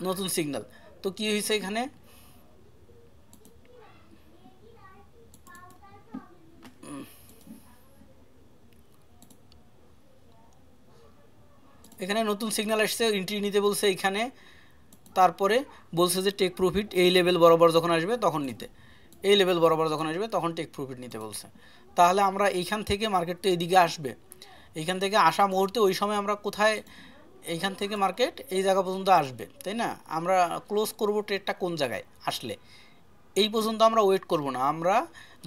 নতুন সিগন্যাল। তো কি হয়েছে এখানে, এখানে নতুন সিগন্যাল আসছে, এন্ট্রি নিতে বলছে এখানে, তারপরে বলছে যে টেক প্রফিট এই লেভেল বরাবর যখন আসবে তখন নিতে, এই লেভেল বরাবর যখন আসবে তখন টেক প্রফিট নিতে বলছে। তাহলে আমরা এইখান থেকে, মার্কেট তো এইদিকে আসবে, এইখান থেকে আসা মুহূর্তে ওই সময় আমরা কোথায়, এইখান থেকে মার্কেট এই জায়গা পর্যন্ত আসবে, তাই না? আমরা ক্লোজ করব ট্রেডটা কোন জায়গায় আসলে, এই পর্যন্ত আমরা ওয়েট করব না, আমরা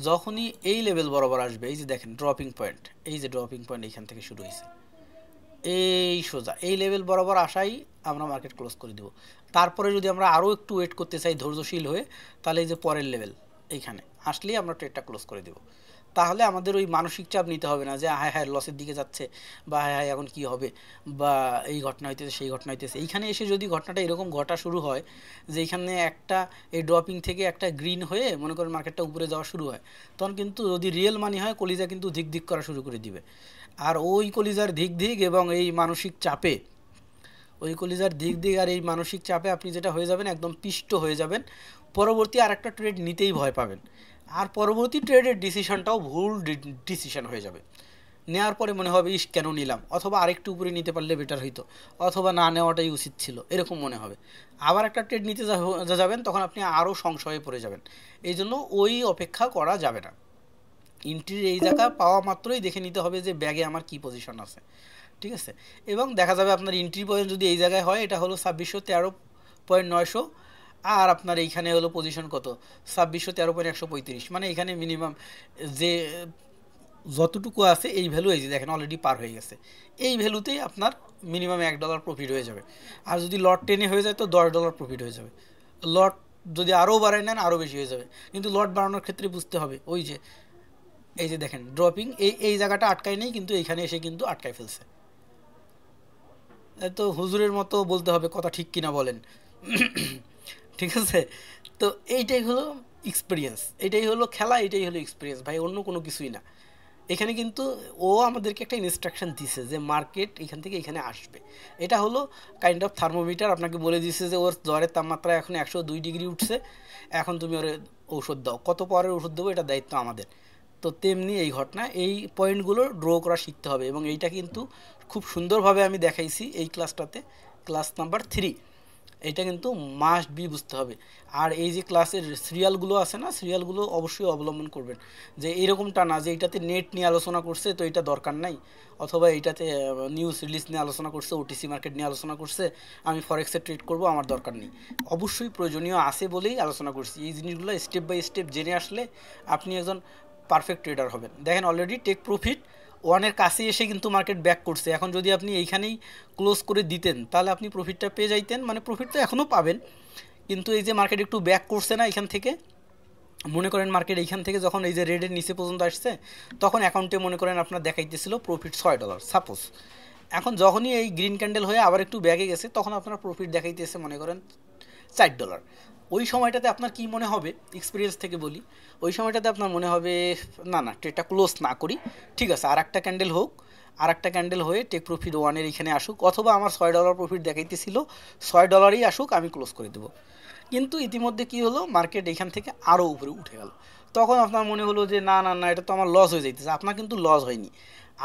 যখনই এই লেভেল বরাবর আসবে, এই যে দেখেন ড্রপিং পয়েন্ট, এই যে ড্রপিং পয়েন্ট এইখান থেকে শুরু হয়েছে, এই সোজা এই লেভেল বরাবর আসাই আমরা মার্কেট ক্লোজ করে দেব। তারপরে যদি আমরা আরও একটু ওয়েট করতে চাই ধৈর্যশীল হয়ে, তাহলে এই যে পরের লেভেল এইখানে আসলেই আমরা ট্রেডটা ক্লোজ করে দেব। তাহলে আমাদের ওই মানসিক চাপ নিতে হবে না যে হায় হায় লসের দিকে যাচ্ছে, বা হায় হায় এখন কী হবে, বা এই ঘটনা হইতেছে সেই ঘটনা হইতেছে। এইখানে এসে যদি ঘটনাটা এরকম ঘটা শুরু হয় যে এইখানে একটা এই ড্রপিং থেকে একটা গ্রিন হয়ে মনে করেন মার্কেটটা উপরে যাওয়া শুরু হয়, তখন কিন্তু যদি রিয়েল মানি হয়, কলিজা কিন্তু ধিক ধিক করা শুরু করে দিবে। আর ওই কলিজার ধিক ধিক এবং এই মানসিক চাপে, ওই কলিজার দিক দিক আর এই মানসিক চাপে আপনি যেটা হয়ে যাবেন, একদম পিষ্ট হয়ে যাবেন, পরবর্তী আর একটা ট্রেড নিতেই ভয় পাবেন, আর পরবর্তী ট্রেডের ডিসিশনটাও ভুল ডিসিশন হয়ে যাবে। নেওয়ার পরে মনে হবে ইস কেন নিলাম, অথবা আরেকটু উপরে নিতে পারলে বেটার হইতো, অথবা না নেওয়াটাই উচিত ছিল, এরকম মনে হবে। আবার একটা ট্রেড নিতে যাবেন, তখন আপনি আরও সংশয়ে পড়ে যাবেন। এই জন্য ওই অপেক্ষা করা যাবে না, এন্ট্রির এই জায়গা পাওয়া মাত্রই দেখে নিতে হবে যে ব্যাগে আমার কি পজিশন আছে, ঠিক আছে। এবং দেখা যাবে আপনার এন্ট্রি পয়েন্ট যদি এই জায়গায় হয়, এটা হলো 2613.900, আর আপনার এইখানে হলো পজিশন কত, 2613.135, মানে এখানে মিনিমাম যে যতটুকু আছে এই ভ্যালু, এই যে দেখেন অলরেডি পার হয়ে গেছে, এই ভ্যালুতেই আপনার মিনিমাম $1 প্রফিট হয়ে যাবে। আর যদি লট টেনে হয়ে যায় তো $10 প্রফিট হয়ে যাবে, লট যদি আরও বাড়ায় নেন আরও বেশি হয়ে যাবে। কিন্তু লট বাড়ানোর ক্ষেত্রে বুঝতে হবে, ওই যে এই যে দেখেন ড্রপিং এই জায়গাটা আটকায় নেই, কিন্তু এইখানে এসে কিন্তু আটকায় ফেলছে। তো হুজুরের মতো বলতে হবে, কথা ঠিক কিনা বলেন, ঠিক আছে। তো এইটাই হলো এক্সপিরিয়েন্স, এটাই হলো খেলা, এটাই হলো এক্সপিরিয়েন্স ভাই, অন্য কোনো কিছুই না। এখানে কিন্তু ও আমাদেরকে একটা ইনস্ট্রাকশন দিছে যে মার্কেট এখান থেকে এখানে আসবে, এটা হলো কাইন্ড অফ থার্মোমিটার, আপনাকে বলে দিচ্ছে যে ওর জ্বরের তাপমাত্রা এখন 102 ডিগ্রি উঠছে, এখন তুমি ওর ঔষধ দাও, কত পরের ওষুধ দেবো এটা দায়িত্ব আমাদের। তো তেমনি এই ঘটনা, এই পয়েন্টগুলো ড্র করা শিখতে হবে, এবং এইটা কিন্তু খুব সুন্দরভাবে আমি দেখাইছি এই ক্লাসটাতে, ক্লাস নাম্বার 3। এটা কিন্তু মাস্ট বি বুঝতে হবে। আর এই যে ক্লাসের সিরিয়ালগুলো আছে না, সিরিয়ালগুলো অবশ্যই অবলম্বন করবেন, যে এরকমটা না যে এইটাতে নেট নিয়ে আলোচনা করছে তো এটা দরকার নাই, অথবা এইটাতে নিউজ রিলিজ নিয়ে আলোচনা করছে, ওটিসি মার্কেট নিয়ে আলোচনা করছে, আমি ফরেক্সে ট্রেড করব, আমার দরকার নেই। অবশ্যই প্রয়োজনীয় আছে বলেই আলোচনা করছি। এই জিনিসগুলো স্টেপ বাই স্টেপ জেনে আসলে আপনি একজন পারফেক্ট ট্রেডার হবেন। দেখেন অলরেডি টেক প্রফিট ওয়ানের কাছে এসে কিন্তু মার্কেট ব্যাক করছে। এখন যদি আপনি এইখানেই ক্লোজ করে দিতেন তাহলে আপনি প্রফিটটা পেয়ে যাইতেন, মানে প্রফিট তো এখনও পাবেন, কিন্তু এই যে মার্কেট একটু ব্যাক করছে না এখান থেকে, মনে করেন মার্কেট এইখান থেকে যখন এই যে রেডের নিচে পর্যন্ত আসছে তখন অ্যাকাউন্টে মনে করেন আপনার দেখাইতেছিল প্রফিট $6 সাপোজ। এখন যখনই এই গ্রিন ক্যান্ডেল হয়ে আবার একটু ব্যাগে গেছে তখন আপনার প্রফিট দেখাইতেছে মনে করেন $4। ওই সময়টাতে আপনার কি মনে হবে, এক্সপিরিয়েন্স থেকে বলি, ওই সময়টাতে আপনার মনে হবে না না ট্রেডটা ক্লোজ না করি, ঠিক আছে আর একটা ক্যান্ডেল হোক, আর একটা ক্যান্ডেল হয়ে টেক প্রফিট ওয়ানের এখানে আসুক, অথবা আমার $6 প্রফিট দেখাইতেছিল $6ই আসুক, আমি ক্লোজ করে দেবো। কিন্তু ইতিমধ্যে কি হলো, মার্কেট এখান থেকে আরও উপরে উঠে গেল। তখন আপনার মনে হলো যে না না না এটা তো আমার লস হয়ে যাইতেছে। আপনার কিন্তু লস হয়নি,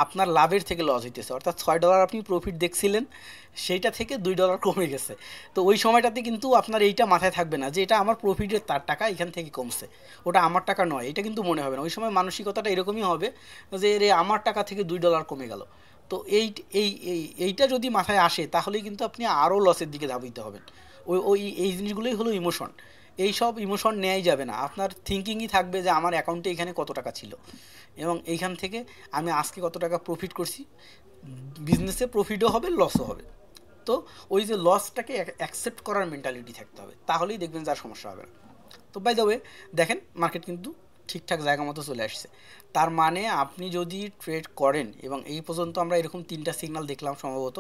আপনার লাভের থেকে লস হইতেছে। অর্থাৎ $6 আপনি প্রফিট দেখছিলেন, সেইটা থেকে $2 কমে গেছে। তো ওই সময়টাতে কিন্তু আপনার এইটা মাথায় থাকবে না যে এটা আমার প্রফিটের তার টাকা এখান থেকে কমছে, ওটা আমার টাকা নয়, এটা কিন্তু মনে হবে না। ওই সময় মানসিকতাটা এরকমই হবে যে রে আমার টাকা থেকে $2 কমে গেল। তো এইটা যদি মাথায় আসে তাহলেই কিন্তু আপনি আরও লসের দিকে ধাবিত হবেন। ওই ওই এই জিনিসগুলোই হলো ইমোশন। এই সব ইমোশন নেওয়াই যাবে না, আপনার থিঙ্কিংই থাকবে যে আমার অ্যাকাউন্টে এখানে কত টাকা ছিল এবং এইখান থেকে আমি আজকে কত টাকা প্রফিট করছি। বিজনেসে প্রফিটও হবে, লসও হবে। তো ওই যে লসটাকে অ্যাকসেপ্ট করার মেন্টালিটি থাকতে হবে, তাহলেই দেখবেন যার সমস্যা হবে না। তো বাই দ্য ওয়ে দেখেন মার্কেট কিন্তু ঠিকঠাক জায়গা মতো চলে আসছে। তার মানে আপনি যদি ট্রেড করেন, এবং এই পর্যন্ত আমরা এরকম 3টা সিগন্যাল দেখলাম সম্ভবত,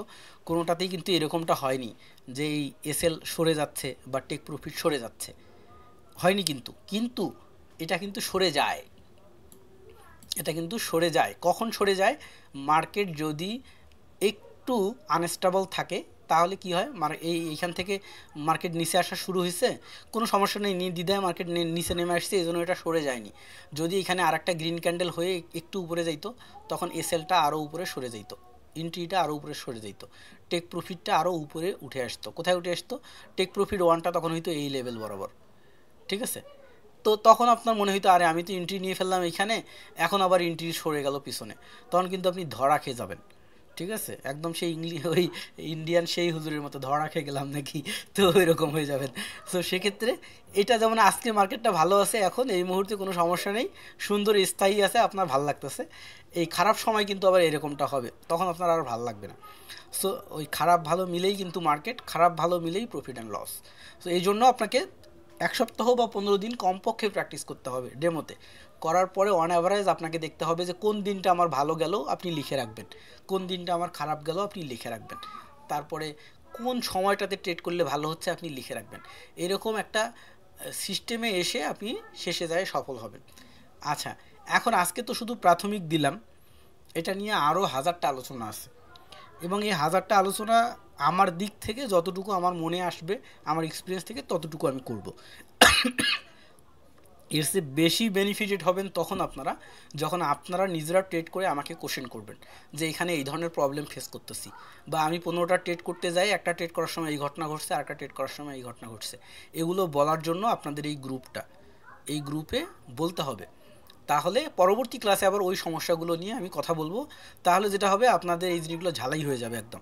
কোনোটাতেই কিন্তু এরকমটা হয়নি যে এই এসএল সরে যাচ্ছে বা টেক প্রফিট সরে যাচ্ছে, হয়নি। কিন্তু কিন্তু এটা কিন্তু সরে যায়, এটা কিন্তু সরে যায়। কখন সরে যায়, মার্কেট যদি একটু আনস্টেবল থাকে তাহলে কি হয়, এইখান থেকে মার্কেট নিচে আসা শুরু হয়েছে, কোনো সমস্যা নেই, নির্দ্বিধায় মার্কেট নিচে নেমে আসছে, এই জন্য এটা সরে যায়নি। যদি এখানে আর একটা গ্রিন ক্যান্ডেল হয়ে একটু উপরে যাইতো তখন এসএলটা আরও উপরে সরে যাইতো, এন্ট্রিটা আরও উপরে সরে যাইতো, টেক প্রফিটটা আরও উপরে উঠে আসতো। কোথায় উঠে আসতো, টেক প্রফিট ওয়ানটা তখন হয়তো এই লেভেল বরাবর, ঠিক আছে। তো তখন আপনার মনে হইতো আরে আমি তো এন্ট্রি নিয়ে ফেললাম এইখানে, এখন আবার এন্ট্রি সরে গেল পিছনে, তখন কিন্তু আপনি ধরা খেয়ে যাবেন, ঠিক আছে। একদম সেই ওই ইন্ডিয়ান সেই হুজুরের মতো ধরা খেয়ে গেলাম নাকি, তো এরকম হয়ে যাবেন। তো সেক্ষেত্রে এটা যেমন আজকে মার্কেটটা ভালো আছে, এখন এই মুহূর্তে কোনো সমস্যা নেই, সুন্দর স্থায়ী আছে, আপনার ভালো লাগতেছে। এই খারাপ সময় কিন্তু আবার এরকমটা হবে, তখন আপনার আর ভালো লাগবে না। সো ওই খারাপ ভালো মিলেই কিন্তু মার্কেট, খারাপ ভালো মিলেই প্রফিট অ্যান্ড লস। সো এই জন্য আপনাকে 1 সপ্তাহ বা 15 দিন কমপক্ষে প্র্যাকটিস করতে হবে ডেমোতে। করার পরে অন অ্যাভারেজ আপনাকে দেখতে হবে যে কোন দিনটা আমার ভালো গেল আপনি লিখে রাখবেন, কোন দিনটা আমার খারাপ গেল আপনি লিখে রাখবেন, তারপরে কোন সময়টাতে ট্রেড করলে ভালো হচ্ছে আপনি লিখে রাখবেন। এরকম একটা সিস্টেমে এসে আপনি শেষে যায় সফল হবেন। আচ্ছা, এখন আজকে তো শুধু প্রাথমিক দিলাম, এটা নিয়ে আরও হাজারটা আলোচনা আছে, এবং এই হাজারটা আলোচনা আমার দিক থেকে যতটুকু আমার মনে আসবে, আমার এক্সপিরিয়েন্স থেকে ততটুকু আমি করব। এর চেয়ে বেশি বেনিফিটেড হবেন তখন আপনারা, যখন আপনারা নিজেরা ট্রেড করে আমাকে কোশ্চেন করবেন যে এখানে এই ধরনের প্রবলেম ফেস করতেছি, বা আমি 15টা ট্রেড করতে যাই, একটা ট্রেড করার সময় এই ঘটনা ঘটছে, আর একটা ট্রেড করার সময় এই ঘটনা ঘটছে। এগুলো বলার জন্য আপনাদের এই গ্রুপটা, এই গ্রুপে বলতে হবে। তাহলে পরবর্তী ক্লাসে আবার ওই সমস্যাগুলো নিয়ে আমি কথা বলবো। তাহলে যেটা হবে আপনাদের এই জিনিসগুলো ঝালাই হয়ে যাবে একদম,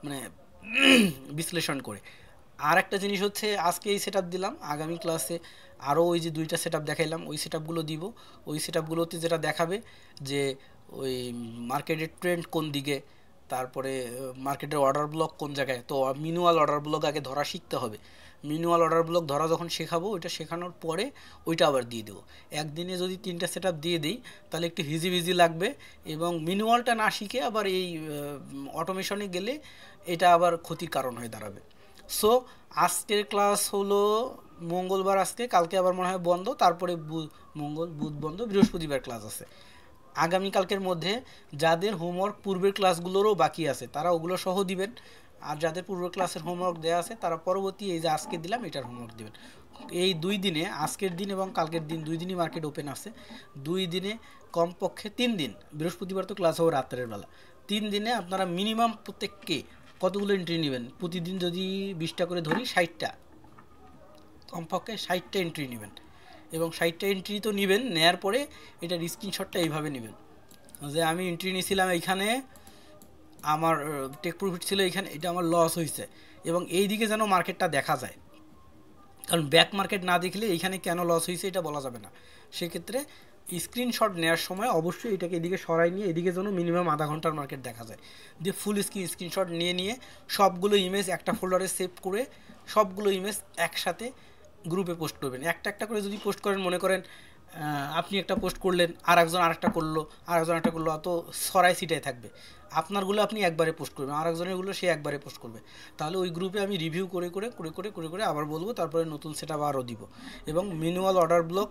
মানে বিশ্লেষণ করে। আর একটা জিনিস হচ্ছে আজকে এই সেট দিলাম, আগামী ক্লাসে আরও ওই যে 2টা সেট দেখাইলাম ওই সেট দিব। ওই সেট যেটা দেখাবে যে ওই মার্কেটের ট্রেন্ড কোন দিকে, তারপরে মার্কেটের অর্ডার ব্লক কোন জায়গায়। তো মিনুয়াল অর্ডার ব্লক আগে ধরা শিখতে হবে। মিনুয়াল অর্ডার ব্লক ধরা যখন শেখাবো, ওইটা শেখানোর পরে ওইটা আবার দিয়ে দেবো। একদিনে যদি 3টা সেট দিয়ে দিই তাহলে একটু হিজি লাগবে, এবং মিনুয়ালটা না শিখে আবার এই অটোমেশনে গেলে এটা আবার ক্ষতির কারণ হয়ে দাঁড়াবে। সো আজকের ক্লাস হলো মঙ্গলবার, আজকে, কালকে আবার মনে হয় বন্ধ, তারপরে মঙ্গল বুধ বন্ধ, বৃহস্পতিবার ক্লাস আছে। আগামীকালকের মধ্যে যাদের হোমওয়ার্ক পূর্বের ক্লাসগুলোরও বাকি আছে তারা ওগুলো সহ দিবেন, আর যাদের পূর্বের ক্লাসের হোমওয়ার্ক দেওয়া আছে তারা পরবর্তী এই যে আজকে দিলাম এটার হোমওয়ার্ক দিবেন। এই 2 দিনে, আজকের দিন এবং কালকের দিন 2 দিনই মার্কেট ওপেন আছে। 2 দিনে কমপক্ষে 3 দিন, বৃহস্পতিবার তো ক্লাস হবে রাত্রের বেলা, 3 দিনে আপনারা মিনিমাম প্রত্যেককে কতগুলো এন্ট্রি নেবেন? প্রতিদিন যদি 20টা করে ধরি 60টা, কমপক্ষে 60টা এন্ট্রি নেবেন। এবং 60টা এন্ট্রি তো নেবেন, নেয়ার পরে এটার স্ক্রিনশটটা এইভাবে নেবেন যে আমি এন্ট্রি নিয়েছিলাম এইখানে, আমার টেক প্রফিট ছিল এইখানে, এটা আমার লস হয়েছে, এবং এই দিকে যেন মার্কেটটা দেখা যায়। কারণ ব্যাক মার্কেট না দেখলে এইখানে কেন লস হয়েছে এটা বলা যাবে না। সেক্ষেত্রে স্ক্রিনশট নেওয়ার সময় অবশ্যই এটাকে এদিকে সরাই নিয়ে এদিকে যেন মিনিমাম আধা ঘন্টার মার্কেট দেখা যায়, দিয়ে ফুল স্ক্রিনশট নিয়ে সবগুলো ইমেজ একটা ফোল্ডারে সেভ করে সবগুলো ইমেজ একসাথে গ্রুপে পোস্ট করবেন। একটা একটা করে যদি পোস্ট করেন, মনে করেন আপনি একটা পোস্ট করলেন, আর একজন আরেকটা করলো, আর একজন একটা করলো, অত সরাই সিটাই থাকবে। আপনারগুলো আপনি একবারে পোস্ট করবেন, আর একজনেরগুলো সে একবারে পোস্ট করবে। তাহলে ওই গ্রুপে আমি রিভিউ করে আবার বলবো, তারপরে নতুন সেটা আরও দিব। এবং manual order block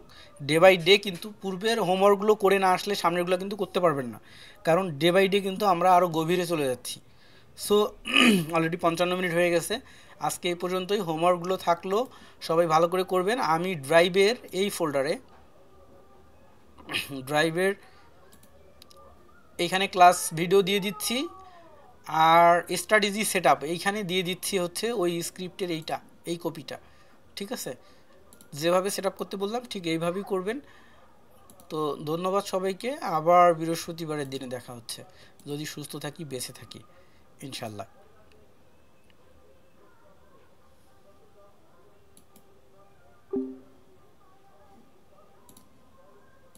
day by day, কিন্তু পূর্বের হোমওয়ার্কগুলো করে না আসলে সামনেরগুলো কিন্তু করতে পারবেন না, কারণ ডে বাই ডে কিন্তু আমরা আরও গভীরে চলে যাচ্ছি। সো অলরেডি 55 মিনিট হয়ে গেছে, আজকে এই পর্যন্তই। হোমওয়ার্কগুলো থাকলো, সবাই ভালো করে করবেন। আমি ড্রাইভের এই ফোল্ডারে, ড্রাইভের এইখানে ক্লাস ভিডিও দিয়ে দিচ্ছি, আর স্ট্র্যাটেজি সেট আপ এইখানে দিয়ে দিচ্ছি হচ্ছে ওই স্ক্রিপ্টের এই কপিটা। ঠিক আছে, যেভাবে সেট আপ করতে বললাম ঠিক এইভাবেই করবেন। তো ধন্যবাদ সবাইকে, আবার বৃহস্পতিবারের দিনে দেখা হচ্ছে, যদি সুস্থ থাকি, বেঁচে থাকি ইনশাল্লাহ।